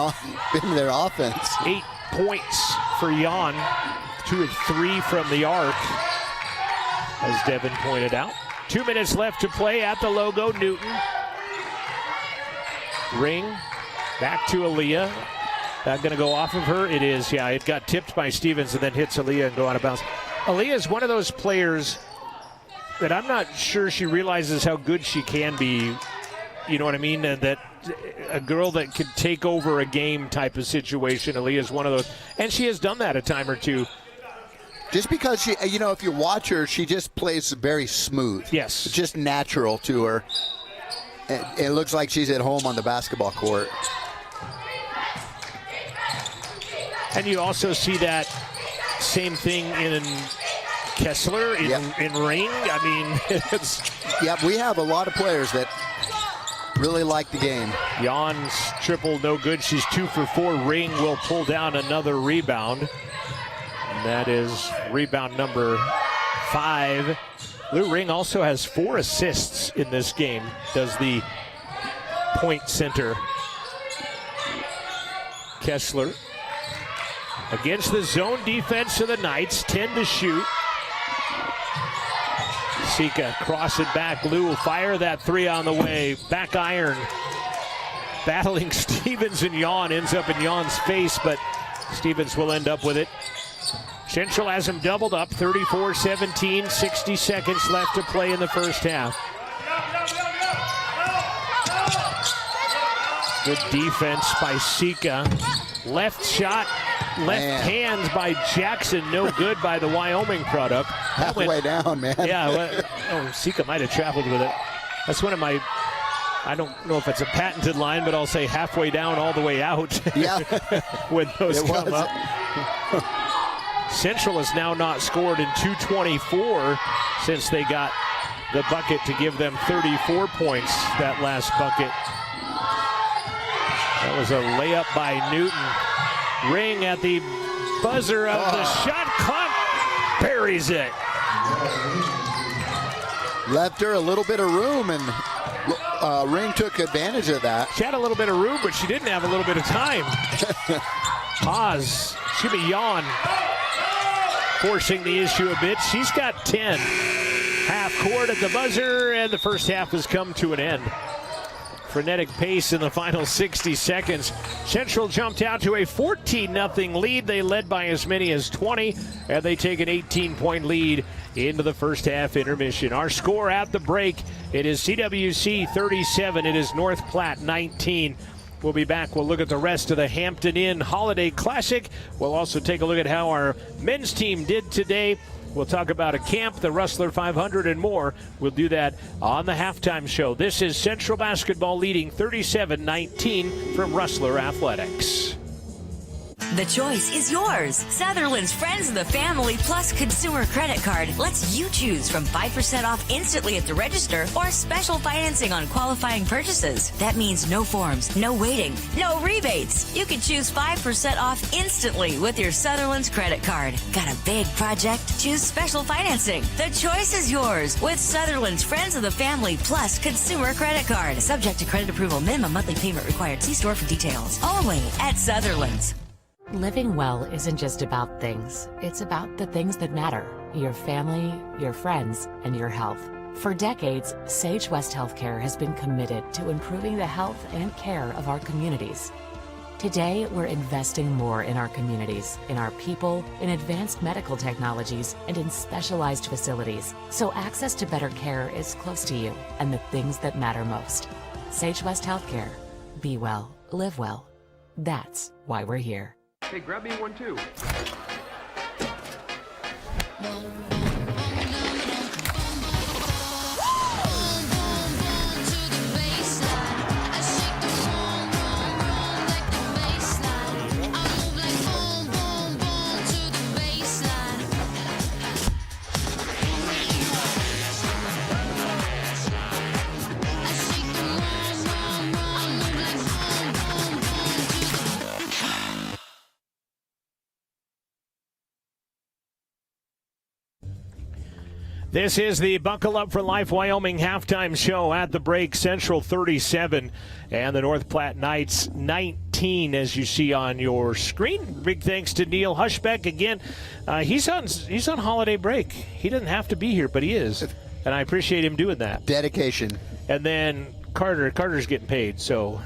their offense. 8 points for Yawn, 2 of 3 from the arc, as Devin pointed out. 2 minutes left to play at the logo. Newton. Ring back to Aaliyah. That going to go off of her? It is, yeah. It got tipped by Stevens and then hits Aaliyah and go out of bounds. Aaliyah is one of those players that I'm not sure she realizes how good she can be. You know what I mean? That a girl that could take over a game type of situation. Aaliyah is one of those. And she has done that a time or two. Just because she, if you watch her, she just plays very smooth. Yes. It's just natural to her. It looks like she's at home on the basketball court. And you also see that same thing in Kessler, in Ring. I mean, it's... Yeah, we have a lot of players that really like the game. Jan's triple, no good. She's 2 for 4. Ring will pull down another rebound. And that is rebound number 5. Lou Ring also has 4 assists in this game, does the point center. Kessler against the zone defense of the Knights, 10 to shoot. Sika cross it back. Lou will fire that 3 on the way. Back iron. Battling Stevens, and Yawn ends up in Yawn's face, but Stevens will end up with it. Central has him doubled up, 34-17, 60 seconds left to play in the first half. Good defense by Sika. Left shot, left hands by Jackson, no good by the Wyoming product. Halfway down, man. Yeah, Sika might have traveled with it. That's one of my, I don't know if it's a patented line, but I'll say halfway down all the way out. Yeah. When those come up. Central has now not scored in 2:24 since they got the bucket to give them 34 points, that last bucket. That was a layup by Newton. Ring at the buzzer of the shot clock. Buries it. Left her a little bit of room, and Ring took advantage of that. She had a little bit of room, but she didn't have a little bit of time. Yawn, forcing the issue a bit. She's got 10. Half court at the buzzer, and the first half has come to an end. Frenetic pace in the final 60 seconds. Central jumped out to a 14-0 lead. They led by as many as 20, and they take an 18-point lead into the first half intermission. Our score at the break, it is CWC 37. It is North Platte 19. We'll be back. We'll look at the rest of the Hampton Inn Holiday Classic. We'll also take a look at how our men's team did today. We'll talk about a camp, the Rustler 500, and more. We'll do that on the halftime show. This is Central Basketball leading 37-19 from Rustler Athletics. The choice is yours. Sutherland's Friends of the Family Plus Consumer Credit Card lets you choose from 5% off instantly at the register or special financing on qualifying purchases. That means no forms, no waiting, no rebates. You can choose 5% off instantly with your Sutherland's credit card. Got a big project? Choose special financing. The choice is yours with Sutherland's Friends of the Family Plus Consumer Credit Card. Subject to credit approval. Minimum monthly payment required. See store for details. Only at Sutherland's. Living well isn't just about things. It's about the things that matter. Your family, your friends, and your health. For decades, Sage West Healthcare has been committed to improving the health and care of our communities. Today, we're investing more in our communities, in our people, in advanced medical technologies, and in specialized facilities. So access to better care is close to you and the things that matter most. Sage West Healthcare. Be well, live well. That's why we're here. Hey, grab me one too. This is the Buckle Up for Life Wyoming halftime show at the break. Central 37 and the North Platte Knights 19, as you see on your screen. Big thanks to Neil Hushbeck again. He's on holiday break. He doesn't have to be here, but he is, and I appreciate him doing that. Dedication. And then Carter's getting paid, so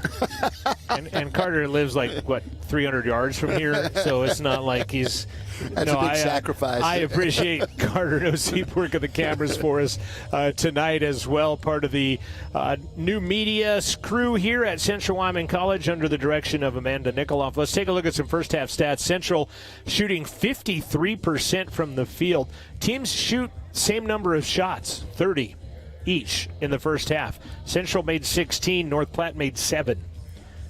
and Carter lives like 300 yards from here, so it's not like he's. That's a big sacrifice. I appreciate Carter Nosip working the cameras for us tonight as well. Part of the new media crew here at Central Wyoming College under the direction of Amanda Nikoloff. Let's take a look at some first half stats. Central shooting 53% from the field. Teams shoot same number of shots, 30 each in the first half. Central made 16, North Platte made 7.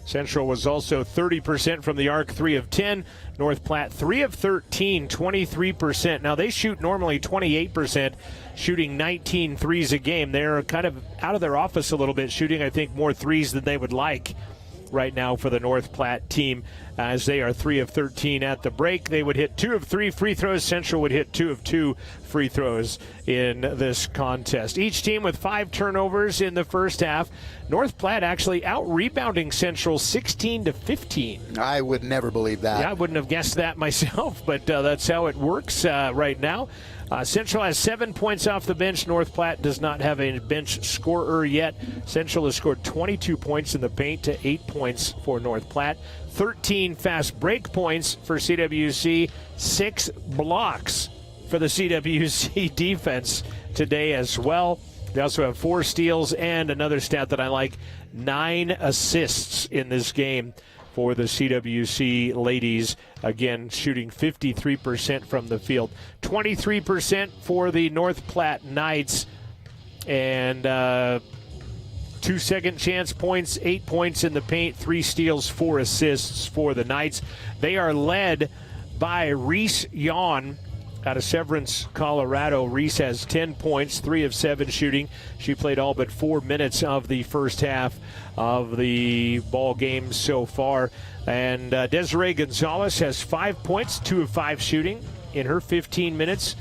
Central was also 30% from the arc, 3 of 10. North Platte, 3 of 13, 23%. Now, they shoot normally 28%, shooting 19 threes a game. They're kind of out of their office a little bit, shooting, I think, more threes than they would like right now for the North Platte team, as they are 3 of 13 at the break. They would hit 2 of 3 free throws. Central would hit 2 of 2 free throws in this contest. Each team with 5 turnovers in the first half. North Platte actually out-rebounding Central 16-15. I would never believe that. Yeah, I wouldn't have guessed that myself, but that's how it works right now. Central has 7 points off the bench. North Platte does not have a bench scorer yet. Central has scored 22 points in the paint to 8 points for North Platte. 13 fast break points for CWC. 6 blocks for the CWC defense today as well. They also have 4 steals and another stat that I like, 9 assists in this game for the CWC ladies. Again, shooting 53% from the field. 23% for the North Platte Knights. And 2 second chance points, 8 points in the paint, 3 steals, 4 assists for the Knights. They are led by Reese Yawn out of Severance, Colorado. Reese has 10 points, 3 of 7 shooting. She played all but 4 minutes of the first half of the ball game so far. And Desiree Gonzalez has 5 points, 2 of 5 shooting in her 15 minutes.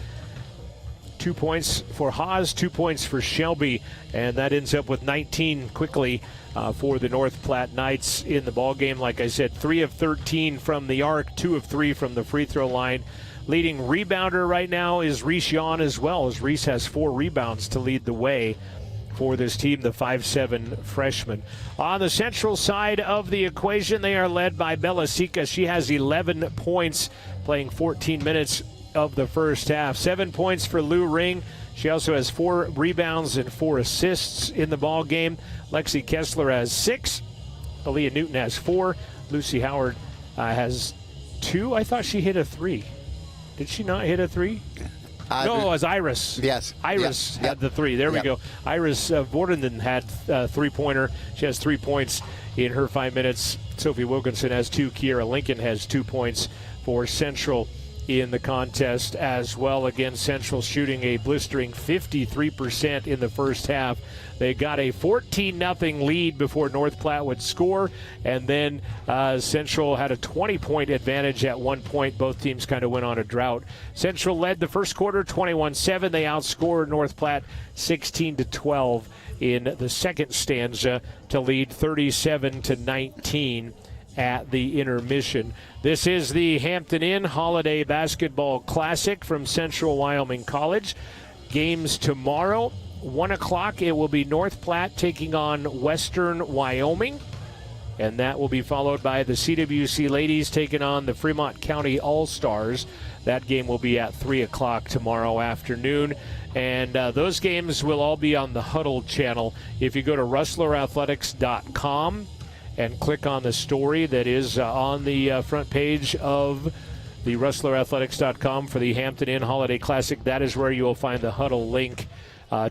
2 points for Haas, 2 points for Shelby, and that ends up with 19 quickly for the North Platte Knights in the ball game. Like I said, 3 of 13 from the arc, 2 of 3 from the free throw line. Leading rebounder right now is Reese Yawn as well, as Reese has 4 rebounds to lead the way for this team, the 5'7" freshman. On the Central side of the equation, they are led by Bella Sika. She has 11 points, playing 14 minutes of the first half. 7 points for Lou Ring. She also has 4 rebounds and 4 assists in the ball game. Lexi Kessler has 6. Aaliyah Newton has 4. Lucy Howard has 2. I thought she hit a 3. Did she not hit a 3? No, it was Iris. Yes. Iris had the 3. There we go. Iris Vortenden had a 3-pointer. She has 3 points in her 5 minutes. Sophie Wilkinson has 2. Kiera Lincoln has 2 points for Central in the contest as well. Again, Central shooting a blistering 53% in the first half. They got a 14-0 lead before North Platte would score, and then Central had a 20-point advantage at one point. Both teams kind of went on a drought. Central led the first quarter 21-7. They outscored North Platte 16-12 in the second stanza to lead 37-19 at the intermission. This is the Hampton Inn Holiday Basketball Classic from Central Wyoming College. Games tomorrow, 1 o'clock. It will be North Platte taking on Western Wyoming, and that will be followed by the CWC ladies taking on the Fremont County All-Stars. That game will be at 3 o'clock tomorrow afternoon. And those games will all be on the Huddle channel. If you go to rustlerathletics.com and click on the story that is on the front page of the rustlerathletics.com for the Hampton Inn Holiday Classic, that is where you will find the Huddle link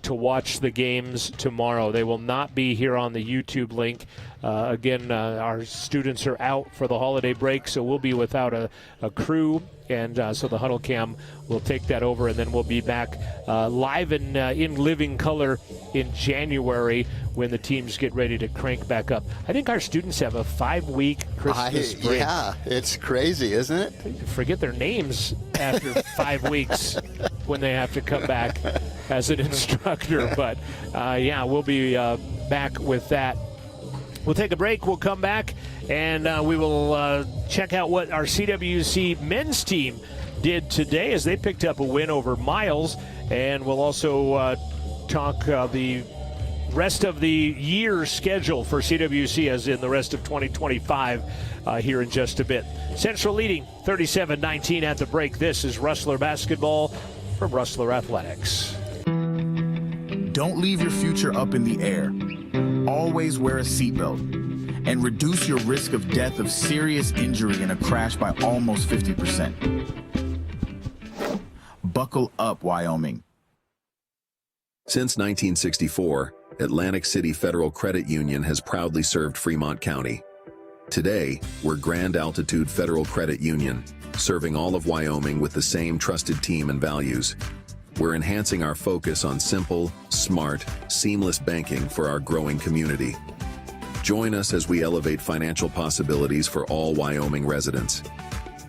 to watch the games tomorrow. They will not be here on the YouTube link. Again, our students are out for the holiday break, so we'll be without a crew, and so the Huddle Cam will take that over, and then we'll be back live and in living color in January when the teams get ready to crank back up. I think our students have a 5-week Christmas break. Yeah, it's crazy, isn't it? They forget their names after 5 weeks when they have to come back as an instructor. But, yeah, we'll be back with that. We'll take a break. We'll come back, and we will check out what our CWC men's team did today as they picked up a win over Miles. And we'll also talk the rest of the year schedule for CWC as in the rest of 2025 here in just a bit. Central leading 37-19 at the break. This is Rustler Basketball from Rustler Athletics. Don't leave your future up in the air. Always wear a seatbelt and reduce your risk of death of serious injury in a crash by almost 50%. Buckle up, Wyoming. Since 1964, Atlantic City Federal Credit Union has proudly served Fremont County. Today, we're Grand Altitude Federal Credit Union, serving all of Wyoming with the same trusted team and values. We're enhancing our focus on simple, smart, seamless banking for our growing community. Join us as we elevate financial possibilities for all Wyoming residents.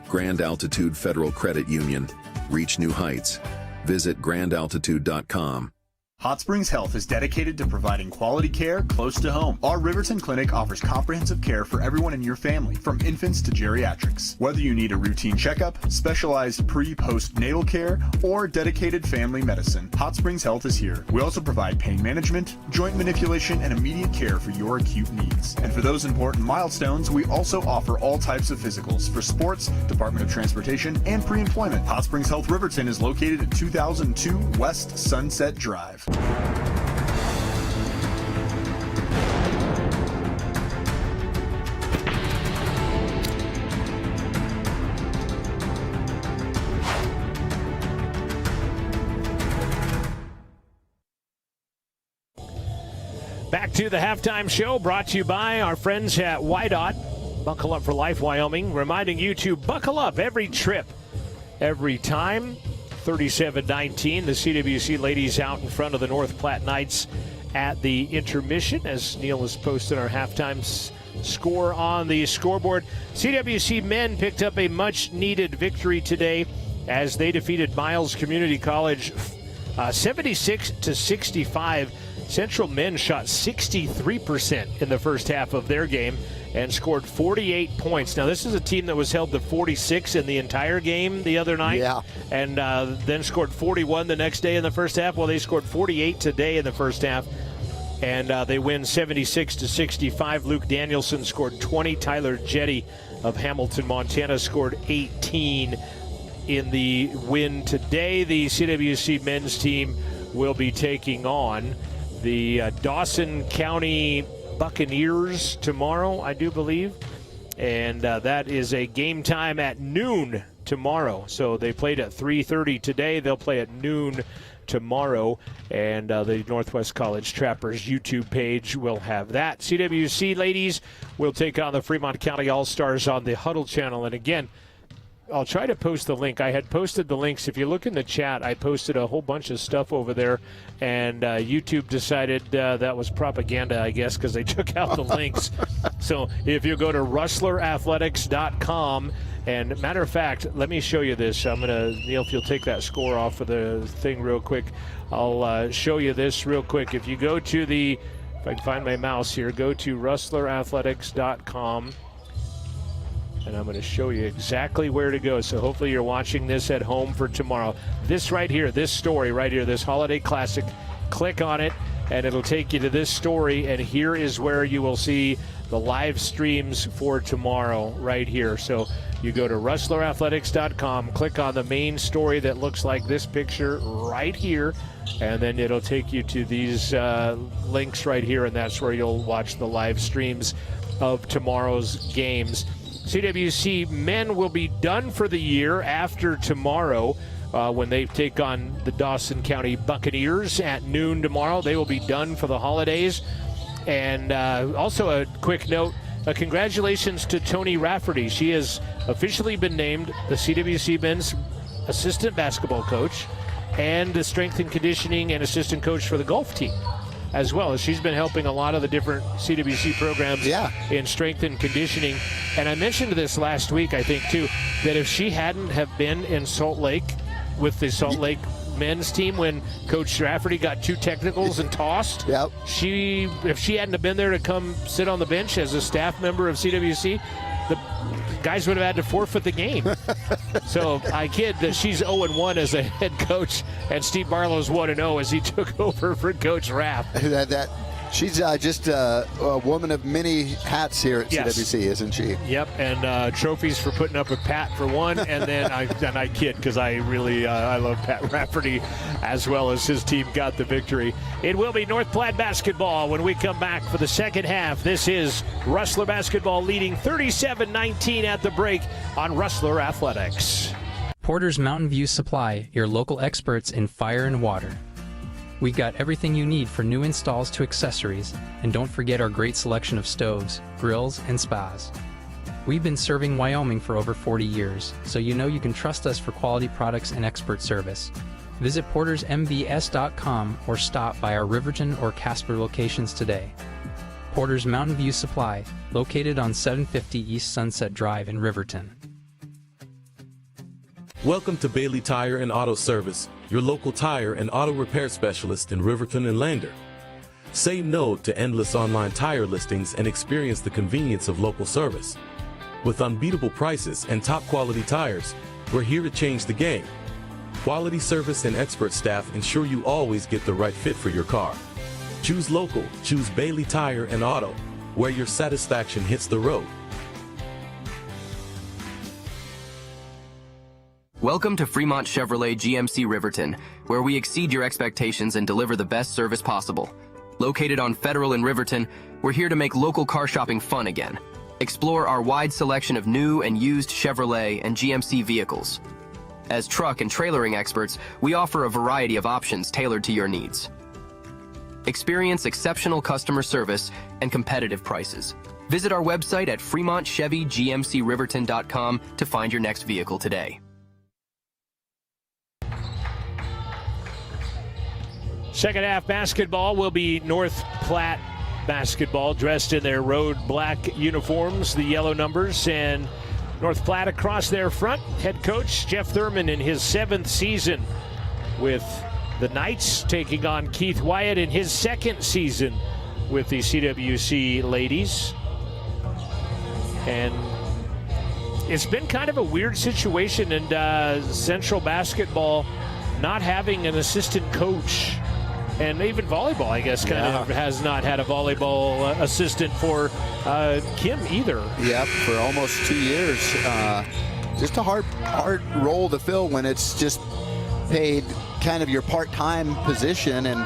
Grand Altitude Federal Credit Union. Reach new heights. Visit grandaltitude.com. Hot Springs Health is dedicated to providing quality care close to home. Our Riverton Clinic offers comprehensive care for everyone in your family, from infants to geriatrics. Whether you need a routine checkup, specialized pre-post-natal care, or dedicated family medicine, Hot Springs Health is here. We also provide pain management, joint manipulation, and immediate care for your acute needs. And for those important milestones, we also offer all types of physicals for sports, Department of Transportation, and pre-employment. Hot Springs Health Riverton is located at 2002 West Sunset Drive. Back to the halftime show, brought to you by our friends at WYDOT. Buckle Up for Life, Wyoming, reminding you to buckle up every trip, every time. 37-19, the CWC ladies out in front of the North Platte Knights at the intermission, as Neil has posted our halftime score on the scoreboard. CWC men picked up a much-needed victory today as they defeated Miles Community College 76-65. Central men shot 63% in the first half of their game and scored 48 points. Now, this is a team that was held to 46 in the entire game the other night, and then scored 41 the next day in the first half. Well, they scored 48 today in the first half, and they win 76-65. Luke Danielson scored 20. Tyler Jetty of Hamilton, Montana, scored 18 in the win today. The CWC men's team will be taking on the Dawson County Buccaneers tomorrow, I do believe. And that is a game time at noon tomorrow. So they played at 3:30 today. They'll play at noon tomorrow. And the Northwest College Trappers YouTube page will have that. CWC ladies will take on the Fremont County All-Stars on the Huddle channel. And again, I'll try to post the link. I had posted the links. If you look in the chat, I posted a whole bunch of stuff over there, and YouTube decided that was propaganda, I guess, because they took out the links. So if you go to rustlerathletics.com, and matter of fact, let me show you this. I'm going to, Neil, if you'll take that score off of the thing real quick, I'll show you this real quick. If you go to the, if I can find my mouse here, go to rustlerathletics.com. And I'm going to show you exactly where to go. So hopefully you're watching this at home for tomorrow. This right here, this story right here, this Holiday Classic, click on it, and it'll take you to this story. And here is where you will see the live streams for tomorrow right here. So you go to rustlerathletics.com, click on the main story that looks like this picture right here, and then it'll take you to these links right here, and that's where you'll watch the live streams of tomorrow's games. CWC men will be done for the year after tomorrow when they take on the Dawson County Buccaneers at noon tomorrow. They will be done for the holidays. And also a quick note, congratulations to Tony Rafferty. She has officially been named the CWC men's assistant basketball coach and the strength and conditioning and assistant coach for the golf team, as well as she's been helping a lot of the different CWC programs in strength and conditioning. And I mentioned this last week, I think, too, that if she hadn't have been in Salt Lake with the Salt Lake men's team when Coach Rafferty got 2 technicals and tossed, if she hadn't have been there to come sit on the bench as a staff member of CWC, the guys would have had to forfeit the game. So I kid that she's 0-1 as a head coach, and Steve Barlow's 1-0 as he took over for Coach Raff. She's just a woman of many hats here at CWC, isn't she? Yep, and trophies for putting up with Pat for one, and then I kid because I really I love Pat Rafferty as well as his team got the victory. It will be North Platte basketball when we come back for the second half. This is Rustler basketball leading 37-19 at the break on Rustler Athletics. Porter's Mountain View Supply, your local experts in fire and water. We got everything you need for new installs to accessories, and don't forget our great selection of stoves, grills, and spas. We've been serving Wyoming for over 40 years, so you know you can trust us for quality products and expert service. Visit portersmbs.com or stop by our Riverton or Casper locations today. Porter's Mountain View Supply, located on 750 East Sunset Drive in Riverton. Welcome to Bailey Tire and Auto Service, your local tire and auto repair specialist in Riverton and Lander. Say no to endless online tire listings and experience the convenience of local service. With unbeatable prices and top quality tires, we're here to change the game. Quality service and expert staff ensure you always get the right fit for your car. Choose local, choose Bailey Tire and Auto, where your satisfaction hits the road. Welcome to Fremont Chevrolet GMC Riverton, where we exceed your expectations and deliver the best service possible. Located on Federal in Riverton, we're here to make local car shopping fun again. Explore our wide selection of new and used Chevrolet and GMC vehicles. As truck and trailering experts, we offer a variety of options tailored to your needs. Experience exceptional customer service and competitive prices. Visit our website at FremontChevyGMCRiverton.com to find your next vehicle today. Second half basketball will be North Platte basketball, dressed in their road black uniforms, the yellow numbers, and North Platte across their front. Head coach Jeff Thurman in his 7th season with the Knights, taking on Keith Wyatt in his 2nd season with the CWC ladies. And it's been kind of a weird situation, and Central basketball not having an assistant coach. And even volleyball, I guess, kind of has not had a volleyball assistant for Kim either. Yep, for almost 2 years. Just a hard role to fill when it's just paid kind of your part-time position, and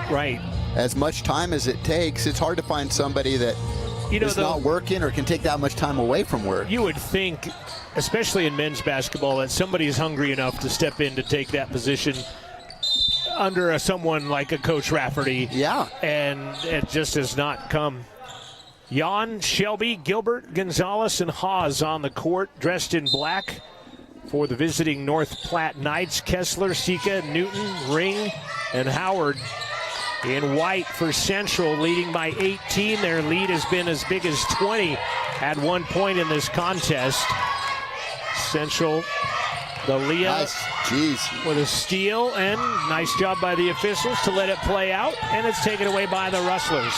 as much time as it takes, it's hard to find somebody that is not working or can take that much time away from work. You would think, especially in men's basketball, that somebody's hungry enough to step in to take that position under someone like a Coach Rafferty. Yeah. And it just has not come. Jan, Shelby, Gilbert, Gonzalez, and Hawes on the court, dressed in black for the visiting North Platte Knights. Kessler, Sika, Newton, Ring, and Howard in white for Central, leading by 18. Their lead has been as big as 20 at one point in this contest. Central, the Leah with a steal, and nice job by the officials to let it play out, and it's taken away by the Rustlers.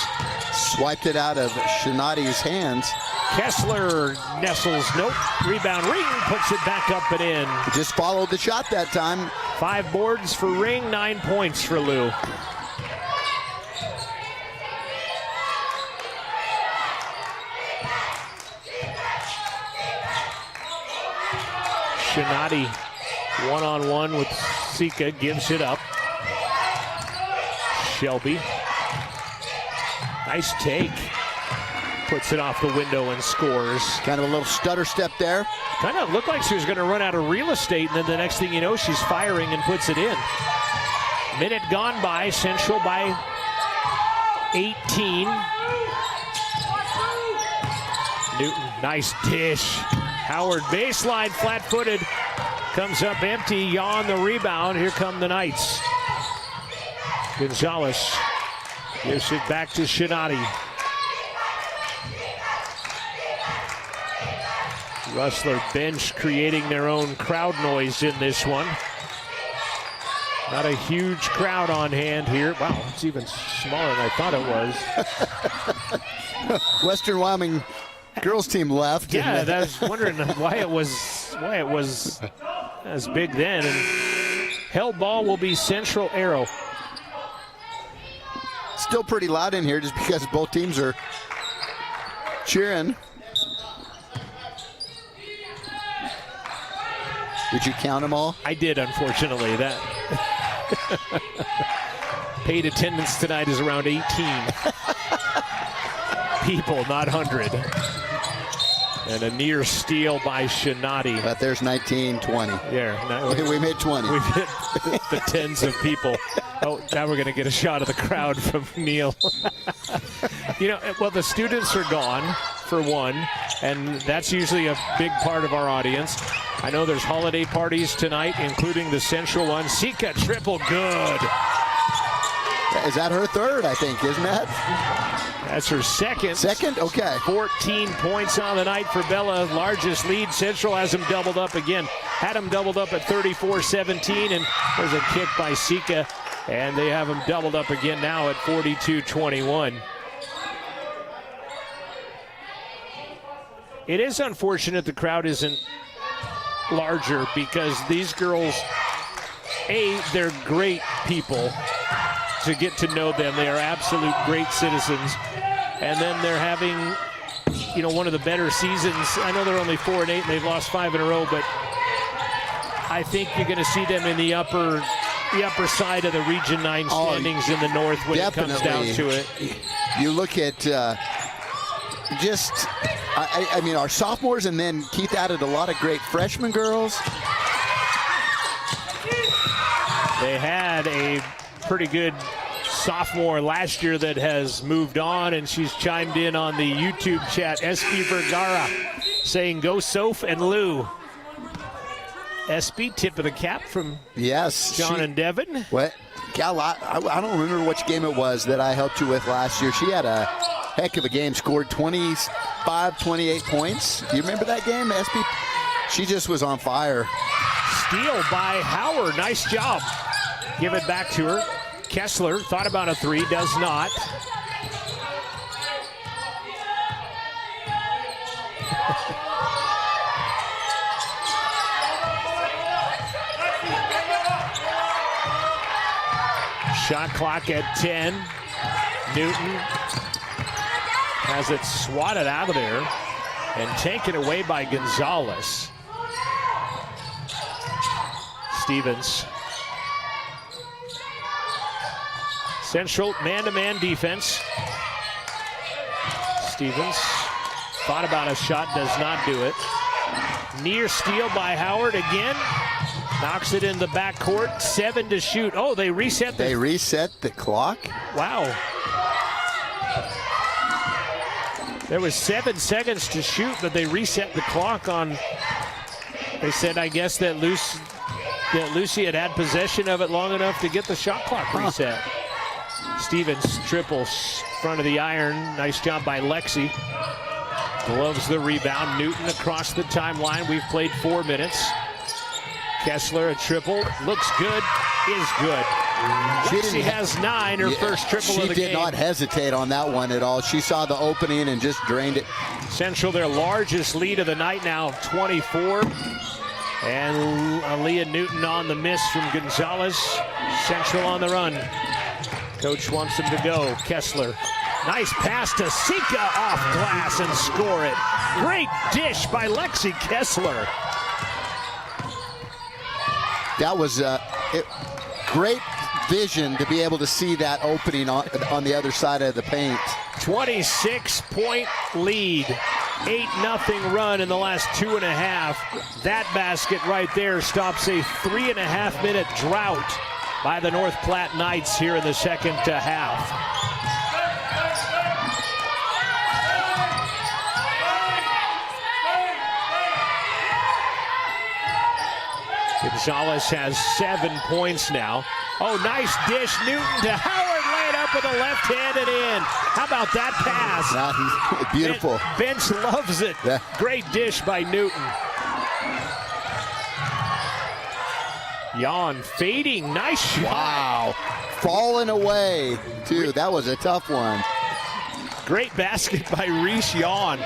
Swiped it out of Shinati's hands. Kessler nestles, nope, rebound, Ring puts it back up and in. Just followed the shot that time. 5 boards for Ring, 9 points for Lou. Shinati one-on-one with Sika, gives it up. Shelby. Nice take. Puts it off the window and scores. Kind of a little stutter step there. Kind of looked like she was going to run out of real estate, and then the next thing you know, she's firing and puts it in. Minute gone by, Central by 18. Newton, nice dish. Howard baseline, flat-footed. Comes up empty. Yawn the rebound. Here come the Knights. Gonzalez gives it back to Shinati. Rustler bench creating their own crowd noise in this one. Not a huge crowd on hand here. Wow, it's even smaller than I thought it was. Western Wyoming girls team left. Yeah, I was wondering why it was as big then. And held ball will be Central Arrow. Still pretty loud in here just because both teams are cheering. Did you count them all? I did, unfortunately. That paid attendance tonight is around 18 people, not 100. And a near steal by Shinati. But there's 19, 20. Yeah. We made 20. We've hit the tens of people. Oh, now we're going to get a shot of the crowd from Neil. Well, the students are gone, for one, and that's usually a big part of our audience. I know there's holiday parties tonight, including the Central one. Sika triple, good. Is that her third, I think, isn't that? That's her second. Second? Okay. 14 points on the night for Bella. Largest lead. Central has them doubled up again. Had them doubled up at 34-17, and there's a kick by Sika, and they have them doubled up again now at 42-21. It is unfortunate the crowd isn't larger because these girls, they're great people. To get to know them, they are absolute great citizens, and then they're having, one of the better seasons. I know they're only 4-8 and they've lost 5 in a row, but I think you're going to see them in the upper side of the Region 9 standings in the North when it comes down to it. You look at I mean, our sophomores, and then Keith added a lot of great freshman girls. They had a pretty good sophomore last year that has moved on, and she's chimed in on the YouTube chat. Espy Vergara saying, go Soph and Lou. Espy, tip of the cap from John and Devin. What? Gal, I don't remember which game it was that I helped you with last year. She had a heck of a game, scored 25, 28 points. Do you remember that game, Espy? She just was on fire. Steal by Howard. Nice job. Give it back to her. Kessler thought about a three, does not. Shot clock at 10. Newton has it swatted out of there and taken away by Gonzalez. Stevens. Central man-to-man defense. Stevens thought about a shot, does not do it. Near steal by Howard again. Knocks it in the backcourt. 7 to shoot. Oh, they reset the clock? Wow. There was 7 seconds to shoot, but they reset the clock on. They said, I guess that Lucy had possession of it long enough to get the shot clock reset. Stevens triples front of the iron. Nice job by Lexi. Gloves the rebound. Newton across the timeline. We've played 4 minutes. Kessler a triple. Looks good. Is good. Lexi has 9. Her first triple of the game. She did not hesitate on that one at all. She saw the opening and just drained it. Central, their largest lead of the night now, 24. And Aaliyah Newton on the miss from Gonzalez. Central on the run. Coach wants him to go. Kessler. Nice pass to Sika off glass and score it. Great dish by Lexi Kessler. That was great vision to be able to see that opening on the other side of the paint. 26-point lead. 8-0 run in the last 2.5. That basket right there stops a 3.5-minute drought by the North Platte Knights here in the second half. Gonzalez has 7 points now. Oh, nice dish. Newton to Howard, laid up with a left-handed in. How about that pass? Beautiful. Bench loves it. Yeah. Great dish by Newton. Jan fading. Nice shot. Wow. Falling away, too. That was a tough one. Great basket by Reese Jan.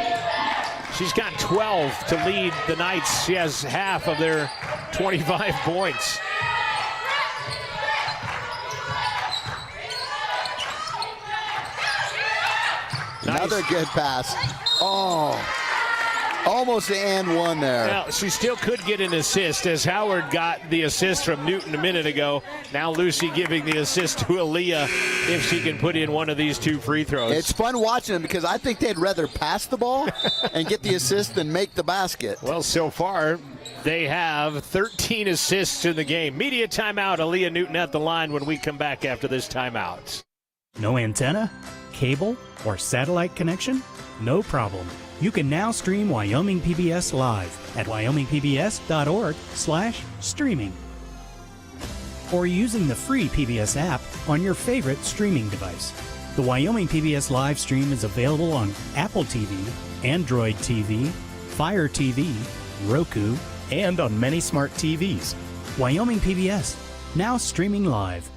She's got 12 to lead the Knights. She has half of their 25 points. Another good pass. Oh, almost the and one there. Well, she still could get an assist as Howard got the assist from Newton a minute ago. Now Lucy giving the assist to Aaliyah if she can put in one of these 2 free throws. It's fun watching them because I think they'd rather pass the ball and get the assist than make the basket. Well, so far they have 13 assists in the game. Media timeout. Aaliyah Newton at the line when we come back after this timeout. No antenna, cable, or satellite connection? No problem. You can now stream Wyoming PBS live at wyomingpbs.org/streaming. Or using the free PBS app on your favorite streaming device. The Wyoming PBS live stream is available on Apple TV, Android TV, Fire TV, Roku, and on many smart TVs. Wyoming PBS, now streaming live.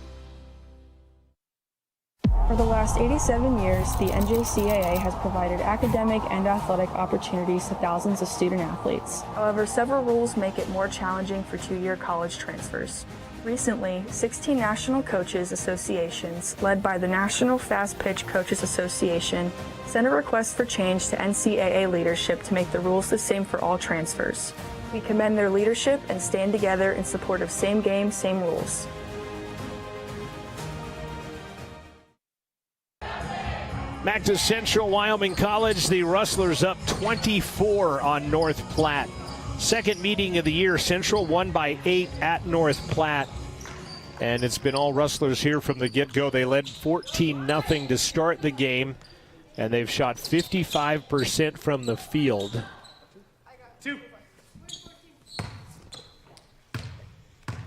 For the last 87 years, the NJCAA has provided academic and athletic opportunities to thousands of student athletes. However, several rules make it more challenging for 2-year college transfers. Recently, 16 national coaches associations, led by the National Fast Pitch Coaches Association, sent a request for change to NCAA leadership to make the rules the same for all transfers. We commend their leadership and stand together in support of same game, same rules. Back to Central Wyoming College. The Rustlers up 24 on North Platte. Second meeting of the year. Central won by 8 at North Platte. And it's been all Rustlers here from the get-go. They led 14-0 to start the game, and they've shot 55% from the field.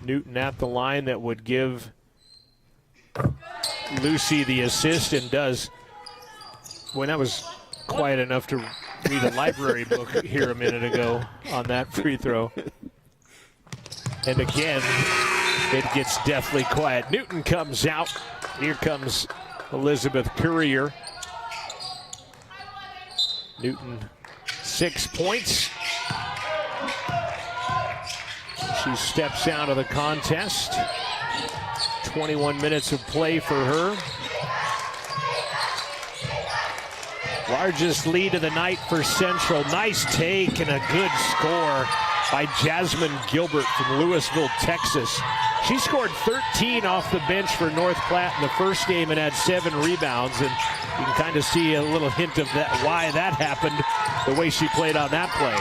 Newton at the line that would give Lucy the assist, and does. Boy, that was quiet enough to read a library book here a minute ago on that free throw. And again, it gets deathly quiet. Newton comes out. Here comes Elizabeth Courier. Newton, 6 points. She steps out of the contest. 21 minutes of play for her. Largest lead of the night for Central. Nice take and a good score by Jasmine Gilbert from Louisville, Texas. She scored 13 off the bench for North Platte in the first game and had 7 rebounds. And you can kind of see a little hint of that, why that happened, the way she played on that play.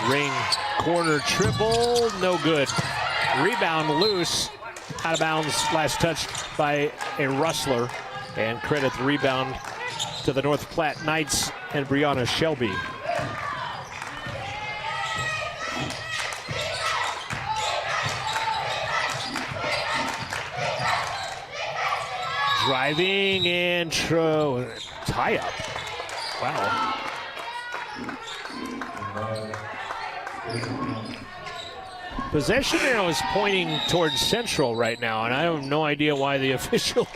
Ring corner triple, no good. Rebound loose, out of bounds, last touched by a Rustler. And credit the rebound to the North Platte Knights and Brianna Shelby. Driving and tie up. Wow. Possession arrow is pointing towards Central right now, and I have no idea why the official,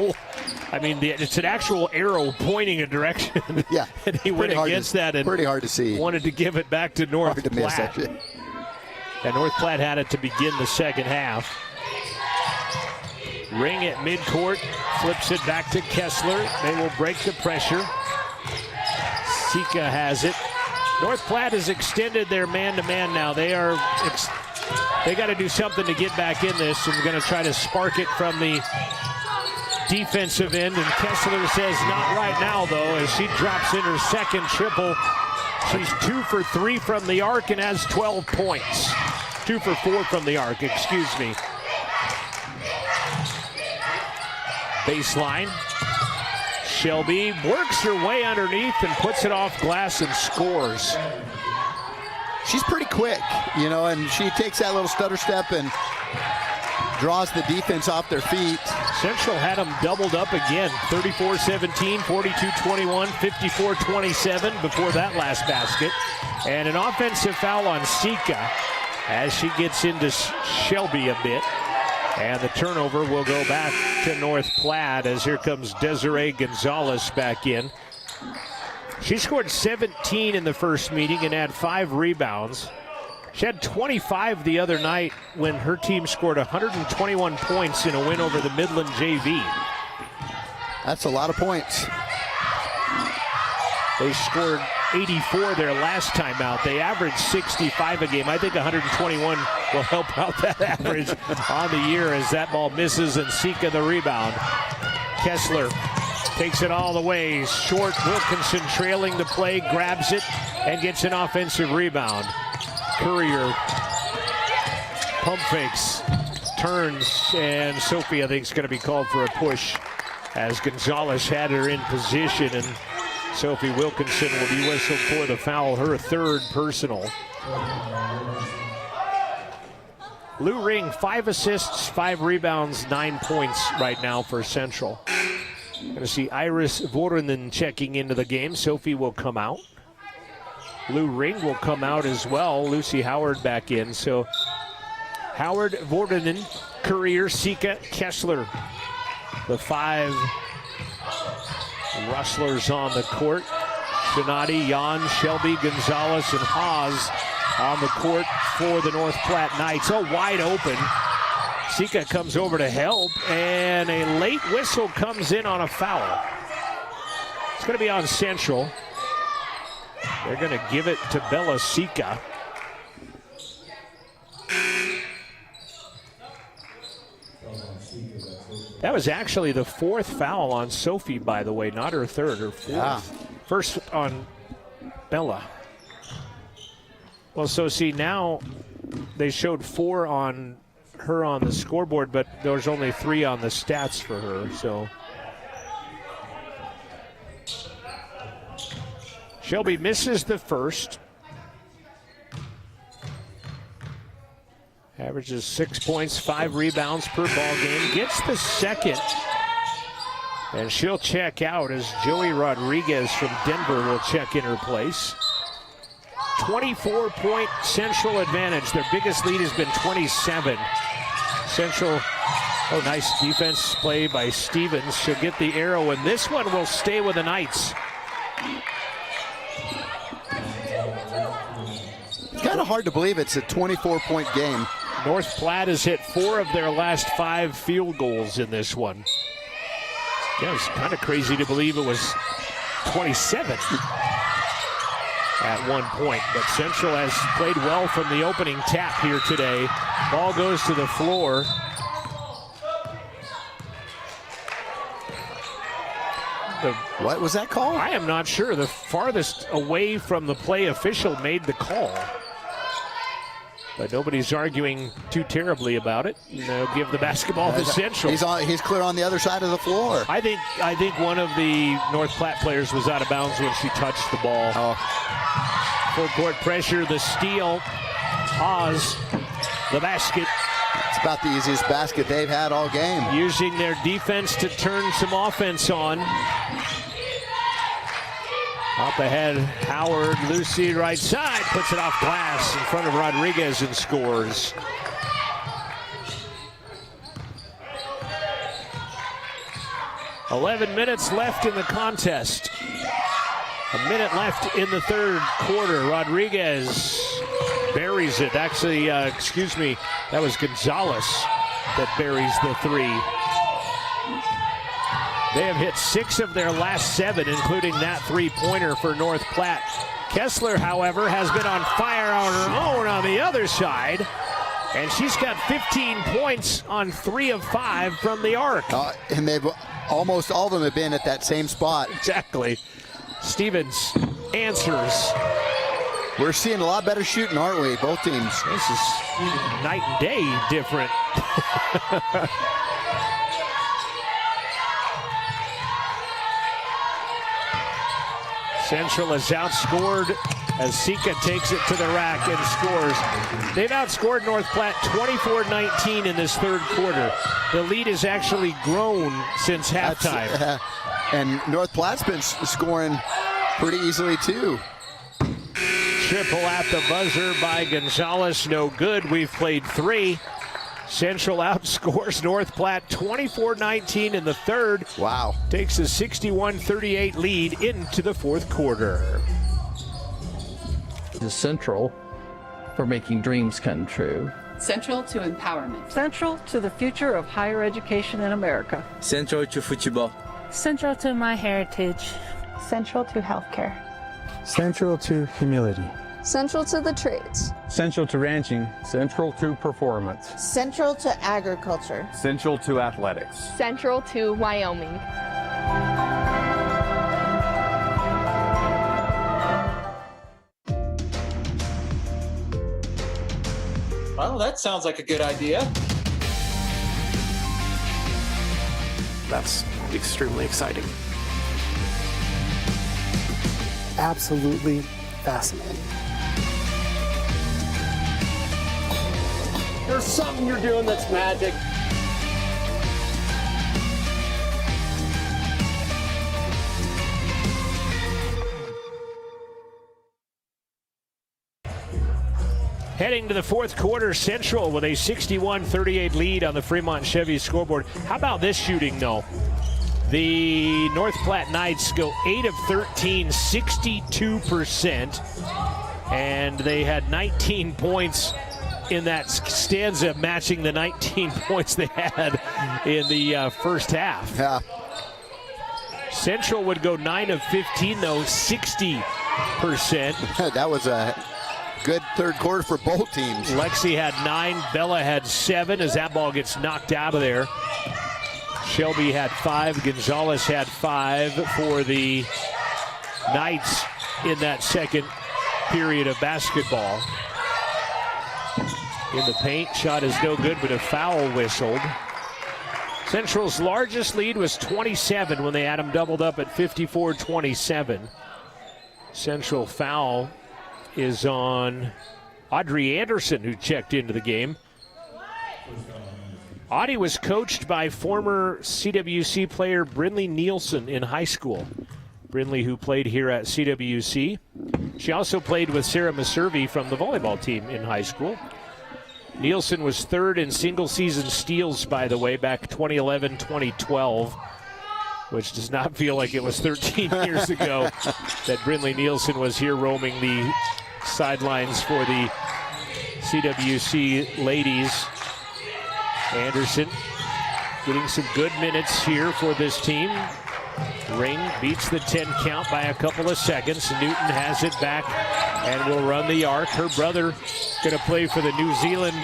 I mean, it's an actual arrow pointing a direction. Yeah. And he went against that and pretty hard to see. Wanted to give it back to North Hard to miss, Platte. actually. And North Platte had it to begin the second half. Ring at midcourt, flips it back to Kessler. They will break the pressure. Sika has it. North Platte has extended their man-to-man now. They got to do something to get back in this, and going to try to spark it from the defensive end. And Kessler says not right now, though, as she drops in her second triple. She's 2 for 3 from the arc and has 12 points. 2 for 4 from the arc, excuse me. Baseline. Shelby works her way underneath and puts it off glass and scores. She's pretty quick, you know, and she takes that little stutter step and draws the defense off their feet. Central had them doubled up again, 34-17, 42-21, 54-27 before that last basket. And an offensive foul on Sika as she gets into Shelby a bit. And the turnover will go back to North Platte as here comes Desiree Gonzalez back in. She scored 17 in the first meeting and had 5 rebounds. She had 25 the other night when her team scored 121 points in a win over the Midland JV. That's a lot of points. They scored 84 their last time out. They averaged 65 a game. I think 121 will help out that average on the year as that ball misses and Sika the rebound. Kessler takes it all the way. Short. Wilkinson trailing the play, grabs it, and gets an offensive rebound. Courier pump fakes, turns, and Sophie, I think, is going to be called for a push as Gonzalez had her in position, and Sophie Wilkinson will be whistled for the foul, her 3rd personal. Lou Ring, 5 assists, 5 rebounds, 9 points right now for Central. Going to see Iris Vorinen checking into the game. Sophie will come out. Lou Ring will come out as well. Lucy Howard back in. So Howard, Vorinen, Courier, Sika, Kessler. The 5 Rustlers on the court. Shinati, Jan, Shelby, Gonzalez, and Haas on the court for the North Platte Knights. Oh, wide open. Sika comes over to help, and a late whistle comes in on a foul. It's going to be on Central. They're going to give it to Bella Sika. That was actually the 4th foul on Sophie, by the way, not her 3rd, her 4th. Yeah. First on Bella. Well, so see, now they showed 4 on her on the scoreboard, but there's only 3 on the stats for her, so. Shelby misses the first. Averages 6 points, 5 rebounds per ball game. Gets the second. And she'll check out as Joey Rodriguez from Denver will check in her place. 24-point Central advantage. Their biggest lead has been 27. Central, oh, nice defense play by Stevens. She'll get the arrow, and this one will stay with the Knights. It's kind of hard to believe it's a 24-point game. North Platte has hit 4 of their last 5 field goals in this one. Yeah, it's kind of crazy to believe it was 27 at one point. But Central has played well from the opening tap here today. Ball goes to the floor. What was that call? I am not sure. The farthest away from the play official made the call. But nobody's arguing too terribly about it. They'll give the basketball to Central. He's clear on the other side of the floor. I think one of the North Platte players was out of bounds when she touched the ball. Full court pressure, the steal. Haas, the basket. It's about the easiest basket they've had all game. Using their defense to turn some offense on. Up ahead, Howard, Lucy, right side, puts it off glass in front of Rodriguez and scores. "11 minutes left in the contest. A minute left in the third quarter. Rodriguez buries it. Actually, excuse me, that was Gonzalez that buries the 3. They have hit 6 of their last 7, including that 3-pointer for North Platte. Kessler, however, has been on fire on her own on the other side, and she's got 15 points on 3 of 5 from the arc. And they've almost all of them have been at that same spot. Exactly. Stevens answers. We're seeing a lot better shooting, aren't we? Both teams. This is night and day different. Central is outscored as Sika takes it to the rack and scores. They've outscored North Platte 24-19 in this third quarter. The lead has actually grown since halftime. And North Platte's been scoring pretty easily too. Triple at the buzzer by Gonzalez, no good. We've played 3. Central outscores North Platte 24-19 in the third. Wow. Takes a 61-38 lead into the fourth quarter. To Central for making dreams come true. Central to empowerment. Central to the future of higher education in America. Central to football. Central to my heritage. Central to healthcare. Central to humility. Central to the trades. Central to ranching. Central to performance. Central to agriculture. Central to athletics. Central to Wyoming. Well, that sounds like a good idea. That's extremely exciting. Absolutely fascinating. There's something you're doing that's magic. Heading to the fourth quarter, Central with a 61-38 lead on the Fremont Chevy scoreboard. How about this shooting, though? The North Platte Knights go 8 of 13, 62%. And they had 19 points in that stanza, matching the 19 points they had in the first half. Yeah. Central would go 9 of 15, though, 60%. That was a good third quarter for both teams. Lexi had 9, Bella had 7 as that ball gets knocked out of there. Shelby had 5, Gonzalez had 5 for the Knights in that second period of basketball. in the paint. Shot is no good, but a foul whistled. Central's largest lead was 27 when they had them doubled up at 54-27. Central foul is on Audrey Anderson, who checked into the game. Audie was coached by former CWC player Brinley Nielsen in high school. Brinley, who played here at CWC. She also played with Sarah Maservi from the volleyball team in high school. Nielsen was third in single-season steals, by the way, back 2011-2012, which does not feel like it was 13 years ago that Brinley Nielsen was here roaming the sidelines for the CWC ladies. Anderson getting some good minutes here for this team. Ring beats the 10 count by a couple of seconds. Newton has it back and will run the arc. Her brother going to play for the New Zealand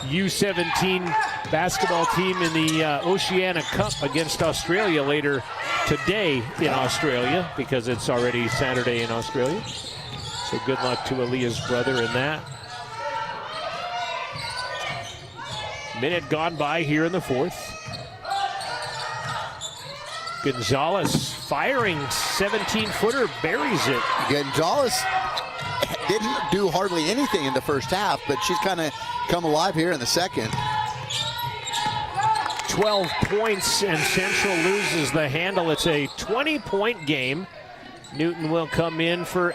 U17 basketball team in the Oceania Cup against Australia later today in Australia, because it's already Saturday in Australia. So good luck to Aaliyah's brother in that. Minute gone by here in the fourth. Gonzalez firing 17-footer, buries it. Gonzalez didn't do hardly anything in the first half, but she's kind of come alive here in the second. 12 points and Central loses the handle. It's a 20-point game. Newton will come in for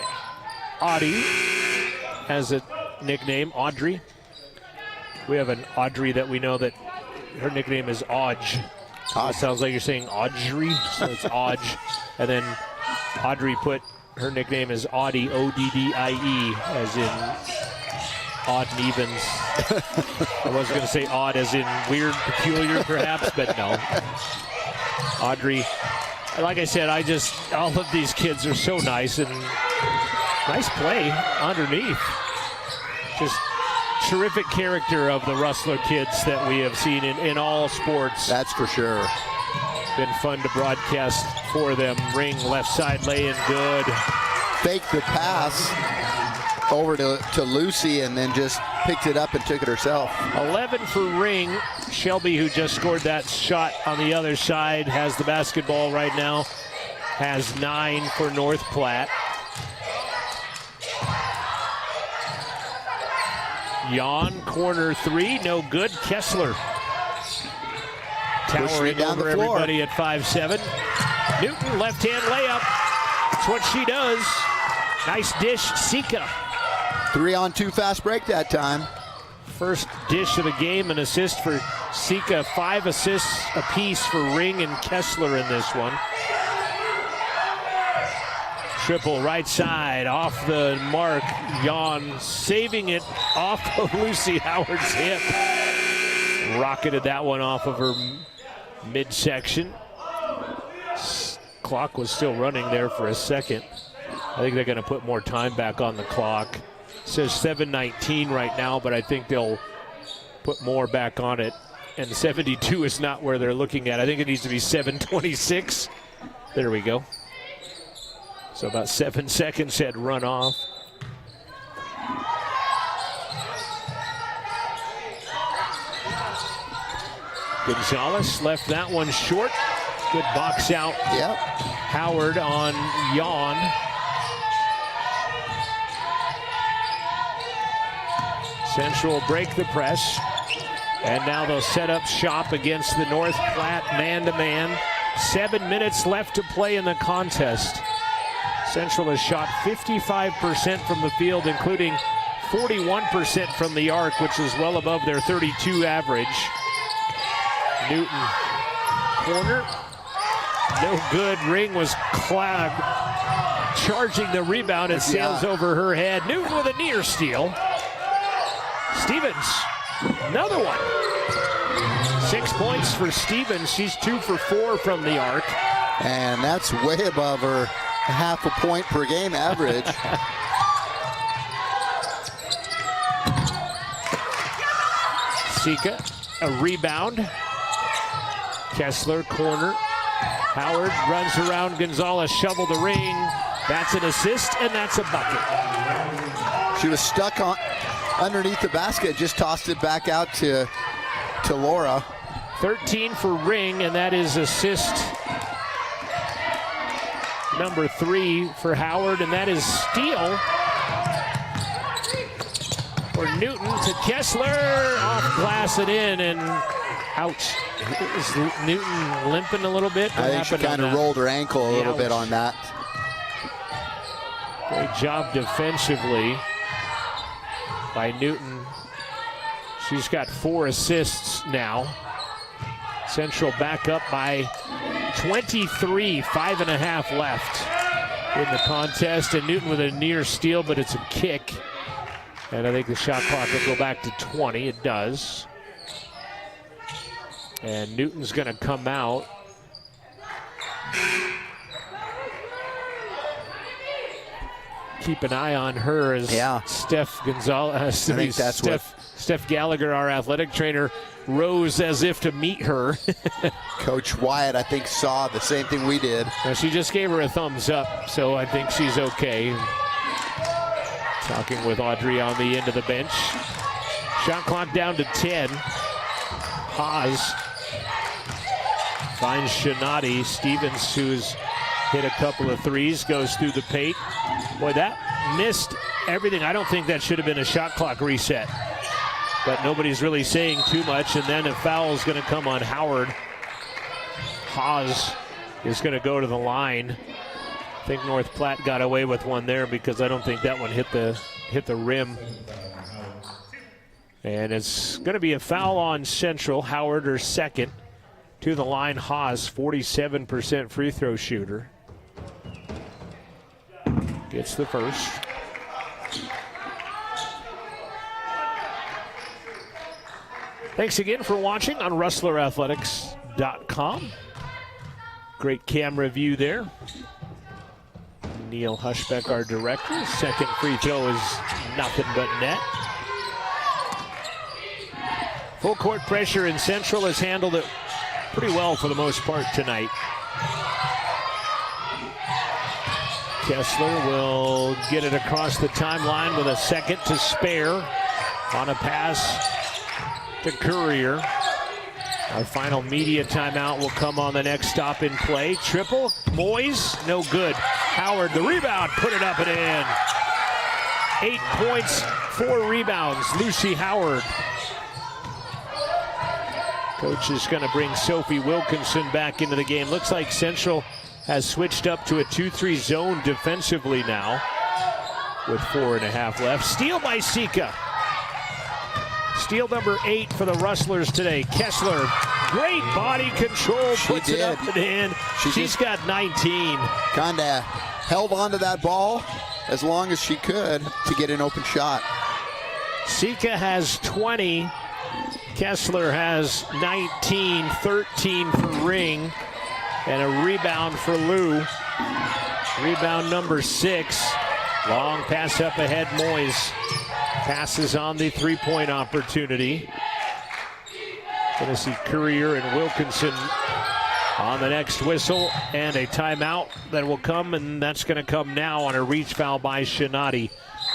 Audie as a nickname, Audrey. We have an Audrey that we know that her nickname is Odge. It sounds like you're saying Audrey, so it's Odge. And then Audrey put her nickname is Audie, O-D-D-I-E, as in odd and evens. I was going to say odd as in weird, peculiar, perhaps, but no. Audrey, like I said, all of these kids are so nice, and nice play underneath. Just terrific character of the Rustler kids that we have seen in all sports. That's for sure. Been fun to broadcast for them. Ring left side laying good. Fake the pass over to Lucy and then just picked it up and took it herself. 11 for Ring. Shelby, who just scored that shot on the other side, has the basketball right now. Has 9 for North Platte. Yon, corner three, no good. Kessler towering over everybody at 5'7". Newton, left-hand layup. That's what she does. Nice dish, Sika. 3-on-2 fast break that time. First dish of the game, an assist for Sika. 5 assists apiece for Ring and Kessler in this one. Triple right side, off the mark. Yon saving it off of Lucy Howard's hip. Rocketed that one off of her midsection. Clock was still running there for a second. I think they're going to put more time back on the clock. It says 7:19 right now, but I think they'll put more back on it. And 72 is not where they're looking at. I think it needs to be 7:26. There we go. So about 7 seconds had run off. Gonzalez left that one short. Good box out. Yep. Howard on Yon. Central break the press. And now they'll set up shop against the North Platte man-to-man. 7 minutes left to play in the contest. Central has shot 55% from the field, including 41% from the arc, which is well above their 32 average. Newton, corner, no good. Ring was clogged, charging the rebound. It sails over her head. Newton with a near steal. Stevens, another one. 6 points for Stevens. She's 2 for 4 from the arc. And that's way above her half a point per game average. Sika, a rebound. Kessler, corner. Howard runs around Gonzalez, shovel the ring. That's an assist, and that's a bucket. She was stuck on underneath the basket, just tossed it back out to Laura. 13 for Ring, and that is assist number 3 for Howard, and that is steal for Newton to Kessler, off glass and in, and ouch. Is Newton limping a little bit? I think she kind of rolled her ankle a little bit on that. Great job defensively by Newton. She's got 4 assists now. Central back up by 23, 5.5 left in the contest, and Newton with a near steal, but it's a kick. And I think the shot clock will go back to 20. It does. And Newton's going to come out. Keep an eye on her as Steph Gonzalez, Steph Gallagher, our athletic trainer, rose as if to meet her. Coach Wyatt, I think, saw the same thing we did. Now, she just gave her a thumbs up, so I think she's okay. Talking with Audrey on the end of the bench. Shot clock down to 10. Haas finds Shinati. Stevens, who's hit a couple of threes, goes through the paint. Boy, that missed everything. I don't think that should have been a shot clock reset. But nobody's really saying too much, and then a foul is going to come on Howard. Haas is going to go to the line. I think North Platte got away with one there because I don't think that one hit the rim. And it's going to be a foul on Central. Howard, her second. To the line, Haas, 47% free throw shooter. Gets the first. Thanks again for watching on RustlerAthletics.com. Great camera view there. Neil Hushbeck, our director. Second free throw is nothing but net. Full court pressure, and Central has handled it pretty well for the most part tonight. Kessler will get it across the timeline with a second to spare on a pass to Courier. Our final media timeout will come on the next stop in play. Triple, Moyes, no good. Howard, the rebound, put it up and in. 8 points, 4 rebounds, Lucy Howard. Coach is going to bring Sophie Wilkinson back into the game. Looks like Central has switched up to a 2-3 zone defensively now with 4.5 left. Steal by Sika. Steal number 8 for the Rustlers today. Kessler, great body control, puts it up and in. She's got 19. Kind of held onto that ball as long as she could to get an open shot. Sika has 20. Kessler has 19, 13 for Ring, and a rebound for Lou. Rebound number 6. Long pass up ahead, Moyes. Passes on the three-point opportunity. Going to see Courier and Wilkinson on the next whistle, and a timeout that will come, and that's going to come now on a reach foul by Shinati.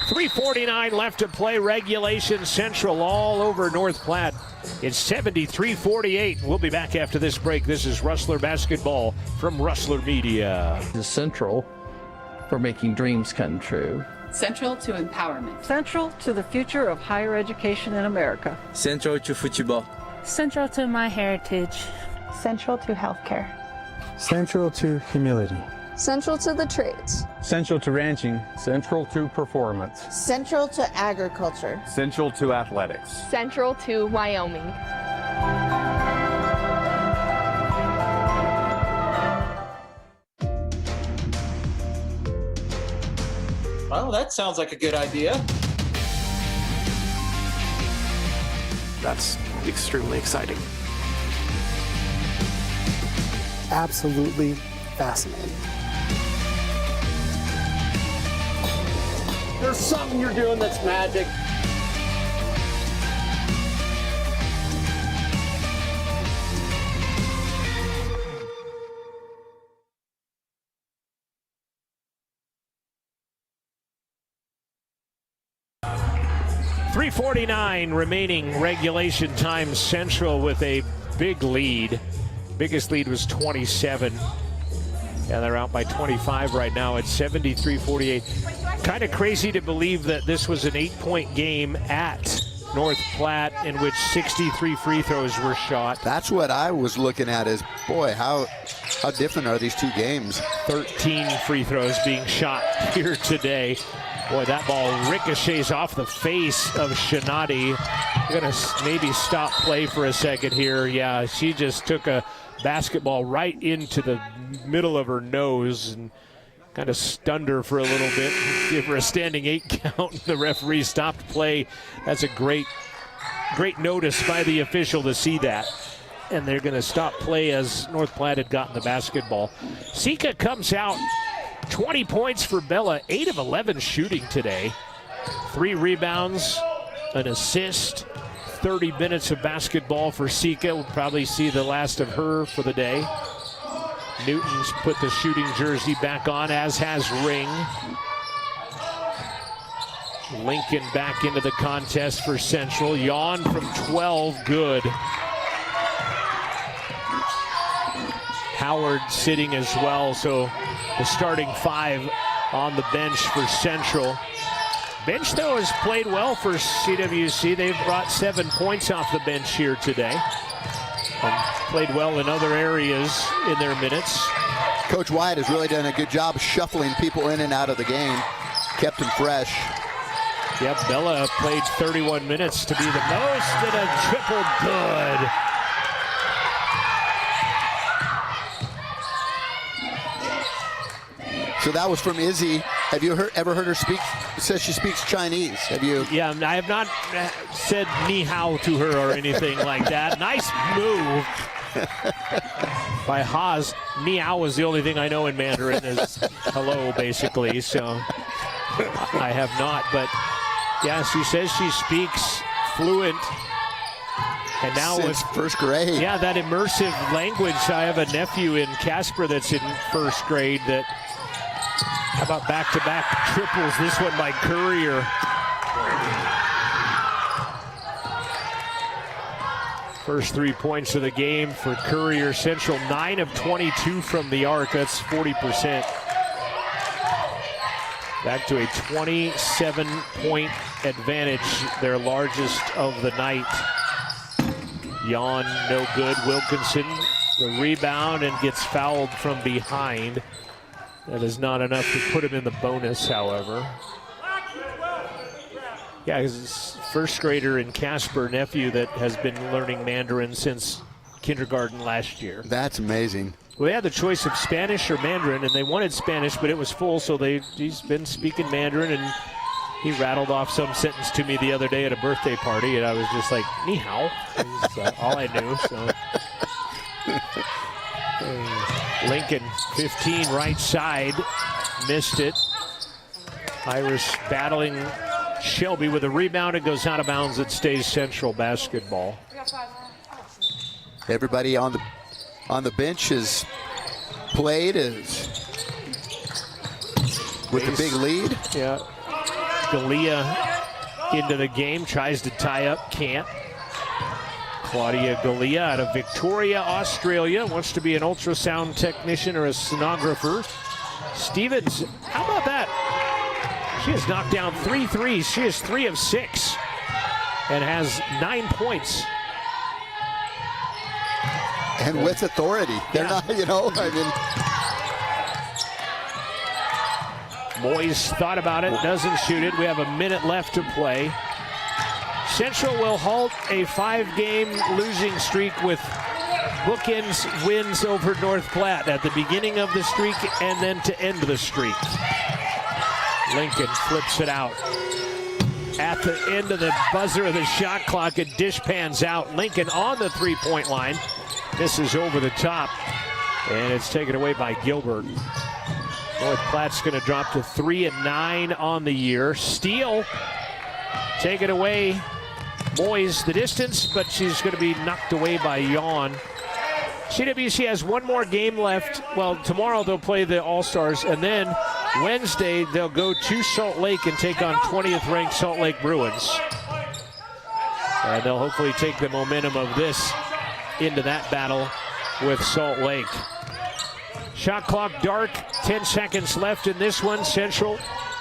3:49 left to play. Regulation. Central all over North Platte. It's 73-48. We'll be back after this break. This is Rustler Basketball from Rustler Media. The Central for making dreams come true. Central to empowerment. Central to the future of higher education in America. Central to football. Central to my heritage. Central to healthcare. Central to humility. Central to the trades. Central to ranching. Central to performance. Central to agriculture. Central to athletics. Central to Wyoming. Well, that sounds like a good idea. That's extremely exciting. Absolutely fascinating. There's something you're doing that's magic. 3:49 remaining regulation time. Central with a big lead. Biggest lead was 27. Yeah, they're out by 25 right now at 73-48. Kind of crazy to believe that this was an 8-point game at North Platte in which 63 free throws were shot. That's what I was looking at is, boy, how different are these two games? 13 free throws being shot here today. Boy, that ball ricochets off the face of Shinati. We're going to maybe stop play for a second here. Yeah, she just took a basketball right into the middle of her nose and kind of stunned her for a little bit. Give her a standing 8 count. The referee stopped play. That's a great notice by the official to see that. And they're going to stop play as North Platte had gotten the basketball. Sika comes out. 20 points for Bella, 8 of 11 shooting today. 3 rebounds, an assist, 30 minutes of basketball for Sika. We'll probably see the last of her for the day. Newton's put the shooting jersey back on, as has Ring. Lincoln back into the contest for Central. Yawn from 12, good. Howard sitting as well, so the starting 5 on the bench for Central. Bench, though, has played well for CWC. They've brought 7 points off the bench here today and played well in other areas in their minutes. Coach Wyatt has really done a good job shuffling people in and out of the game, kept them fresh. Yep, Bella played 31 minutes to be the most, and a triple good. So that was from Izzy. Have you ever heard her speak? Says she speaks Chinese. Have you? Yeah, I have not said ni hao to her or anything like that. Nice move by Haas. Ni hao was the only thing I know in Mandarin is hello, basically. So I have not. But yeah, she says she speaks fluent. And now since first grade. Yeah, that immersive language. I have a nephew in Casper that's in first grade that. How about back-to-back triples? This one by Courier. First 3 points of the game for Courier. Central 9 of 22 from the arc. That's 40%. Back to a 27-point advantage, their largest of the night. Yawn, no good. Wilkinson, the rebound, and gets fouled from behind. That is not enough to put him in the bonus, however. Yeah, his first grader in Casper, nephew that has been learning Mandarin since kindergarten last year. That's amazing. Well, they had the choice of Spanish or Mandarin, and they wanted Spanish, but it was full, so he's been speaking Mandarin, and he rattled off some sentence to me the other day at a birthday party, and I was just like, ni hao. That's all I knew, so. Lincoln, 15 right side, missed it. Irish battling Shelby with a rebound. It goes out of bounds. It stays Central basketball. Everybody on the bench has played with the big lead. Yeah. Galea into the game, tries to tie up, can't. Claudia Galea out of Victoria, Australia, wants to be an ultrasound technician or a sonographer. Stevens, how about that? She has knocked down 3 threes. She is 3 of 6 and has 9 points. And with authority. They're not, Moyes thought about it, doesn't shoot it. We have a minute left to play. Central will halt a 5-game losing streak with bookends wins over North Platte at the beginning of the streak and then to end the streak. Lincoln flips it out. At the end of the buzzer of the shot clock, a dish pans out. Lincoln on the 3-point line. This is over the top, and it's taken away by Gilbert. North Platte's going to drop to 3-9 on the year. Steele, take it away. Moyes the distance, but she's going to be knocked away by Yawn. CWC has one more game left. Well, tomorrow they'll play the All-Stars, and then Wednesday they'll go to Salt Lake and take on 20th ranked Salt Lake Bruins. And they'll hopefully take the momentum of this into that battle with Salt Lake. Shot clock dark, 10 seconds left in this one. Central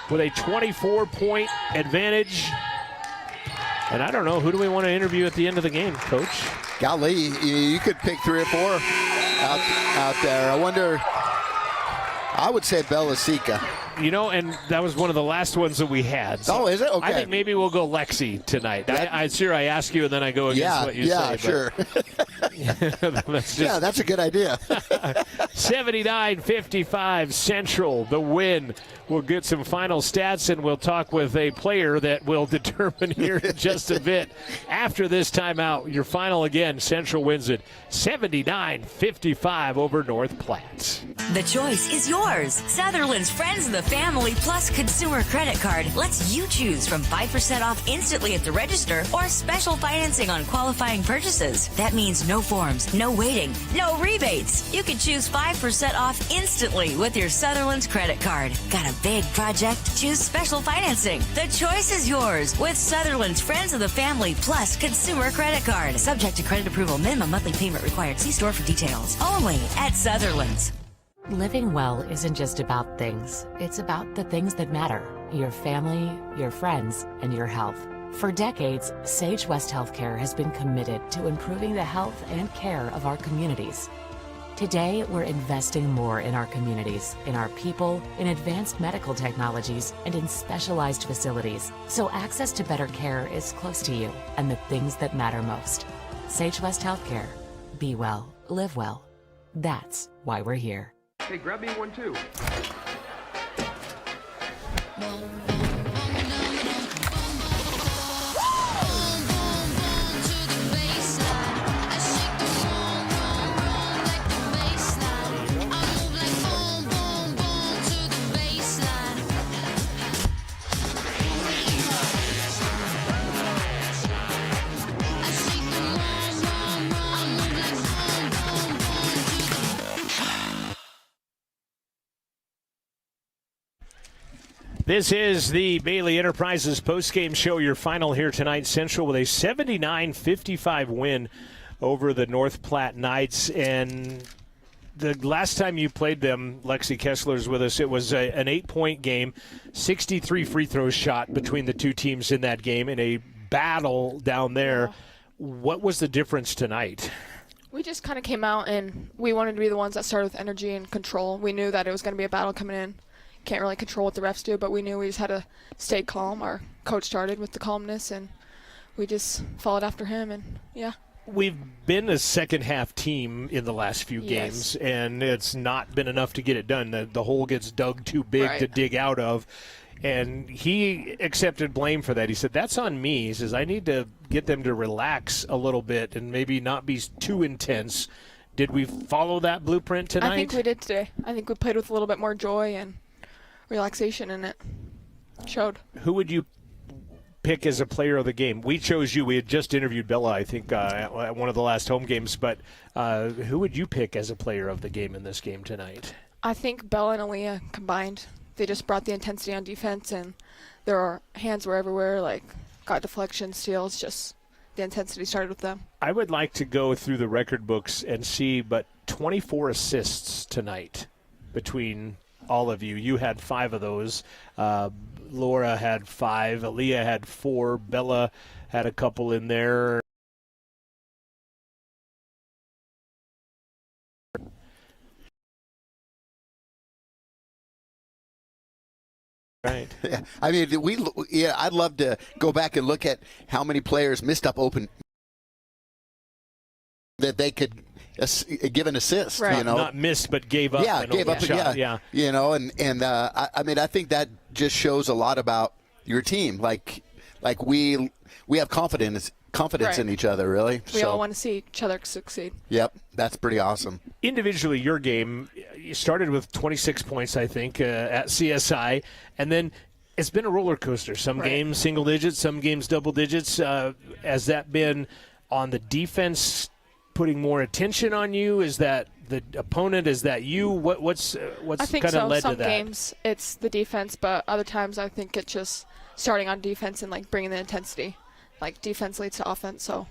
with a 24-point advantage. And I don't know, who do we want to interview at the end of the game, Coach? Golly, you could pick 3 or 4 out there. I wonder, I would say Bella Seca. You know, and that was one of the last ones that we had. So is it? Okay. I think maybe we'll go Lexi tonight. I ask you, and then I go against what you say. Yeah, sure. That's a good idea. 79-55 Central, the win. We'll get some final stats, and we'll talk with a player that will determine here in just a bit. After this timeout, your final again, Central wins it 79-55 over North Platte. The choice is yours. Sutherland's Friends of the Family Plus Consumer Credit Card lets you choose from 5% off instantly at the register or special financing on qualifying purchases. That means no forms, no waiting, no rebates. You can choose 5% off instantly with your Sutherland's credit card. Got a big project? Choose special financing. The choice is yours with Sutherland's Friends of the Family Plus Consumer Credit Card. Subject to credit approval. Minimum monthly payment required. See store for details. Only at Sutherland's. Living well isn't just about things. It's about the things that matter. Your family, your friends, and your health. For decades, Sage West Healthcare has been committed to improving the health and care of our communities. Today, we're investing more in our communities, in our people, in advanced medical technologies, and in specialized facilities, so access to better care is close to you and the things that matter most. Sage West Healthcare. Be well, live well. That's why we're here. Hey, grab me one too. This is the Bailey Enterprises postgame show. Your final here tonight. Central with a 79-55 win over the North Platte Knights. And the last time you played them, Lexi Kessler's with us, it was an 8-point game, 63 free throws shot between the two teams in that game in a battle down there. Yeah. What was the difference tonight? We just kind of came out and we wanted to be the ones that started with energy and control. We knew that it was going to be a battle coming in. Can't really control what the refs do, but we knew we just had to stay calm. Our coach started with the calmness, and we just followed after him, and yeah. We've been a second-half team in the last few games, and it's not been enough to get it done. The hole gets dug too big to dig out of, and he accepted blame for that. He said, that's on me. He says, I need to get them to relax a little bit and maybe not be too intense. Did we follow that blueprint tonight? I think we did today. I think we played with a little bit more joy and relaxation in it. Showed. Who would you pick as a player of the game? We chose you. We had just interviewed Bella, I think, at one of the last home games. But who would you pick as a player of the game in this game tonight? I think Bella and Aaliyah combined. They just brought the intensity on defense, and their hands were everywhere, like got deflections, steals, just the intensity started with them. I would like to go through the record books and see, but 24 assists tonight between all of you. You had 5 of those. Laura had 5. Aaliyah had 4. Bella had a couple in there. Right. Yeah. I mean, I'd love to go back and look at how many players missed up open that they could give an assist. Right. You know? Not missed, but gave up. Yeah, gave up. Shot. Yeah. You know, I mean, I think that just shows a lot about your team. Like we have confidence in each other, really. We all want to see each other succeed. Yep, that's pretty awesome. Individually, your game, you started with 26 points, I think, at CSI, and then it's been a roller coaster. Some games single digits, some games double digits. Has that been on the defense putting more attention on you? Is that the opponent? Is that you? What's kind of led to that? I think some games it's the defense, but other times I think it's just starting on defense and like bringing the intensity. like defense leads to offense. So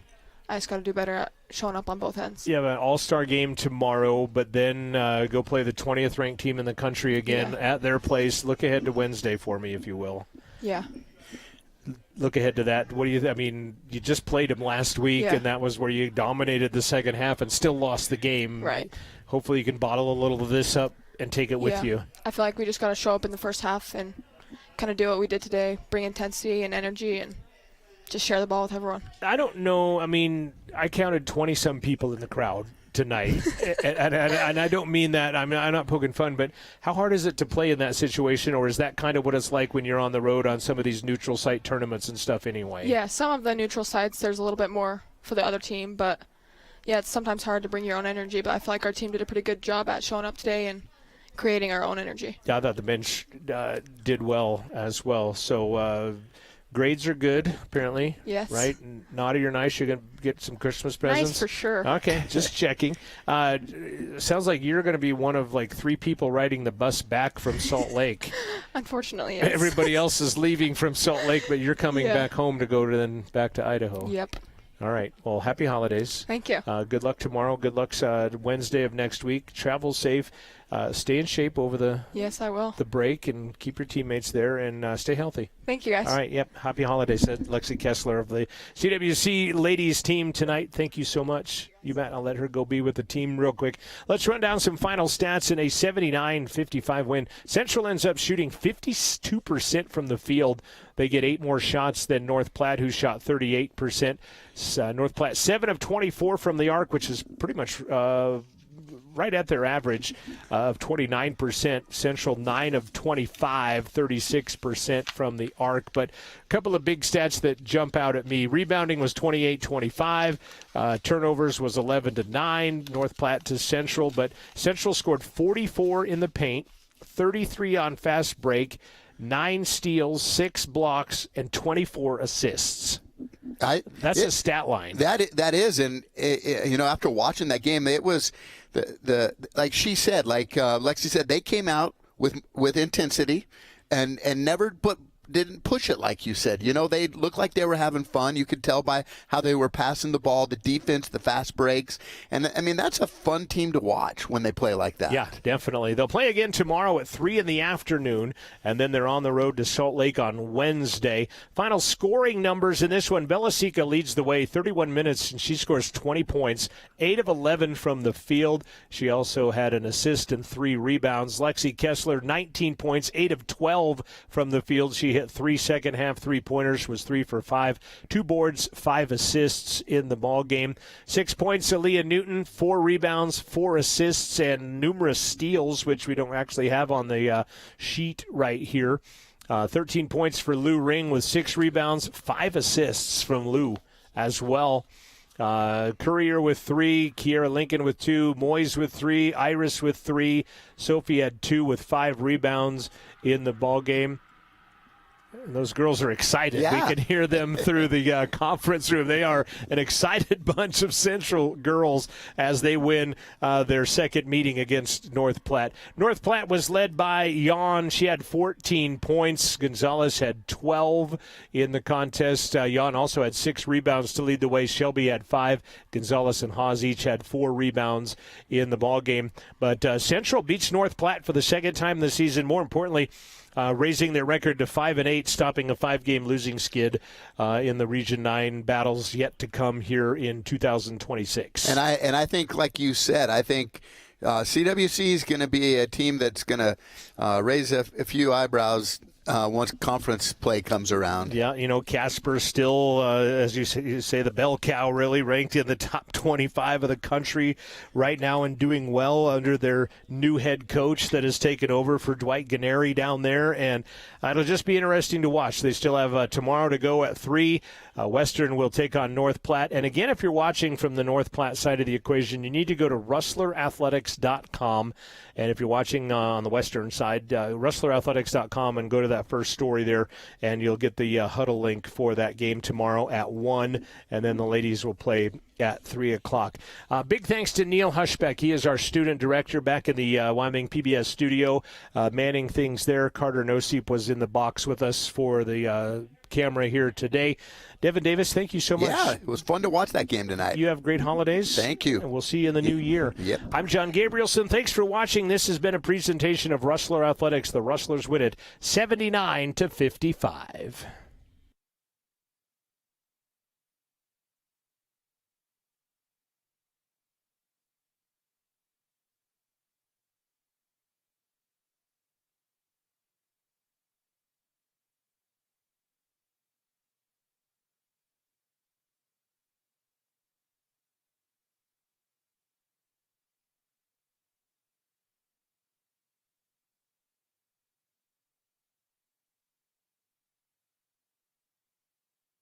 I just got to do better at showing up on both ends. You have an all-star game tomorrow, but then go play the 20th ranked team in the country again at their place. Look ahead to Wednesday for me, if you will. Yeah. Look ahead to that. What do you? I mean, you just played them last week, and that was where you dominated the second half and still lost the game. Right. Hopefully, you can bottle a little of this up and take it with you. I feel like we just got to show up in the first half and kind of do what we did today, bring intensity and energy, and just share the ball with everyone. I don't know. I mean, I counted 20-some people in the crowd tonight, and I don't mean that. I'm not poking fun, but how hard is it to play in that situation, or is that kind of what it's like when you're on the road on some of these neutral site tournaments and stuff anyway? Yeah, some of the neutral sites, there's a little bit more for the other team, but yeah, it's sometimes hard to bring your own energy, but I feel like our team did a pretty good job at showing up today and creating our own energy. Yeah, I thought the bench did well as well. So grades are good, apparently. Yes. Right? Naughty or nice, you're going to get some Christmas presents? Nice for sure. Okay, just checking. Sounds like you're going to be one of like 3 people riding the bus back from Salt Lake. Unfortunately, yes. Everybody else is leaving from Salt Lake, but you're coming back home to go then back to Idaho. Yep. All right. Well, happy holidays. Thank you. Good luck tomorrow. Good luck Wednesday of next week. Travel safe. Stay in shape over the I will. The break, and keep your teammates there, and stay healthy. Thank you, guys. All right. Yep. Happy holidays, said Lexi Kessler of the CWC ladies team tonight. Thank you so much. You bet. I'll let her go be with the team real quick. Let's run down some final stats in a 79-55 win. Central ends up shooting 52% from the field. They get 8 more shots than North Platte, who shot 38%. North Platte 7 of 24 from the arc, which is pretty much right at their average of 29%. Central 9 of 25, 36% from the arc. But a couple of big stats that jump out at me. Rebounding was 28-25. Turnovers was 11-9, North Platte to Central. But Central scored 44 in the paint, 33 on fast break, 9 steals, 6 blocks, and 24 assists. That's a stat line. That is, and after watching that game, it was the like she said, like Lexi said, they came out with intensity and never didn't push it like you said. They looked like they were having fun. You could tell by how they were passing the ball, the defense, the fast breaks. And, I mean, that's a fun team to watch when they play like that. Yeah, definitely. They'll play again tomorrow at 3 in the afternoon, and then they're on the road to Salt Lake on Wednesday. Final scoring numbers in this one. Belasica leads the way, 31 minutes, and she scores 20 points, 8 of 11 from the field. She also had an assist and 3 rebounds. Lexi Kessler, 19 points, 8 of 12 from the field. She hit 3 second-half three-pointers, was 3 for 5, 2 boards, 5 assists in the ball game. 6 points, Aaliyah Newton, 4 rebounds, 4 assists, and numerous steals, which we don't actually have on the sheet right here. 13 points for Lou Ring with 6 rebounds, 5 assists from Lou as well. Courier with 3, Kiera Lincoln with 2, Moyes with 3, Iris with 3, Sophie had 2 with 5 rebounds in the ball game. Those girls are excited. Yeah. We can hear them through the conference room. They are an excited bunch of Central girls as they win their second meeting against North Platte. North Platte was led by Jan. She had 14 points. Gonzalez had 12 in the contest. Jan also had 6 rebounds to lead the way. Shelby had 5. Gonzalez and Haas each had 4 rebounds in the ballgame. But Central beats North Platte for the second time this season. More importantly, raising their record to 5-8, stopping a 5-game losing skid in the Region 9 battles yet to come here in 2026. And I think, like you said, I think CWC is going to be a team that's going to raise a few eyebrows once conference play comes around. Yeah, Casper still, as you say, the bell cow, really ranked in the top 25 of the country right now and doing well under their new head coach that has taken over for Dwight Gennari down there. And it'll just be interesting to watch. They still have tomorrow to go at 3. Western will take on North Platte. And again, if you're watching from the North Platte side of the equation, you need to go to rustlerathletics.com. And if you're watching on the Western side, rustlerathletics.com, and go to that first story there, and you'll get the huddle link for that game tomorrow at 1, and then the ladies will play at 3 o'clock. Big thanks to Neil Hushbeck. He is our student director back in the Wyoming PBS studio, manning things there. Carter Nosip was in the box with us for the camera here today. Devin Davis, thank you so much. Yeah, it was fun to watch that game tonight. You have great holidays. Thank you. And we'll see you in the new year. Yep. I'm John Gabrielson. Thanks for watching. This has been a presentation of Rustler Athletics. The Rustlers win it 79-55.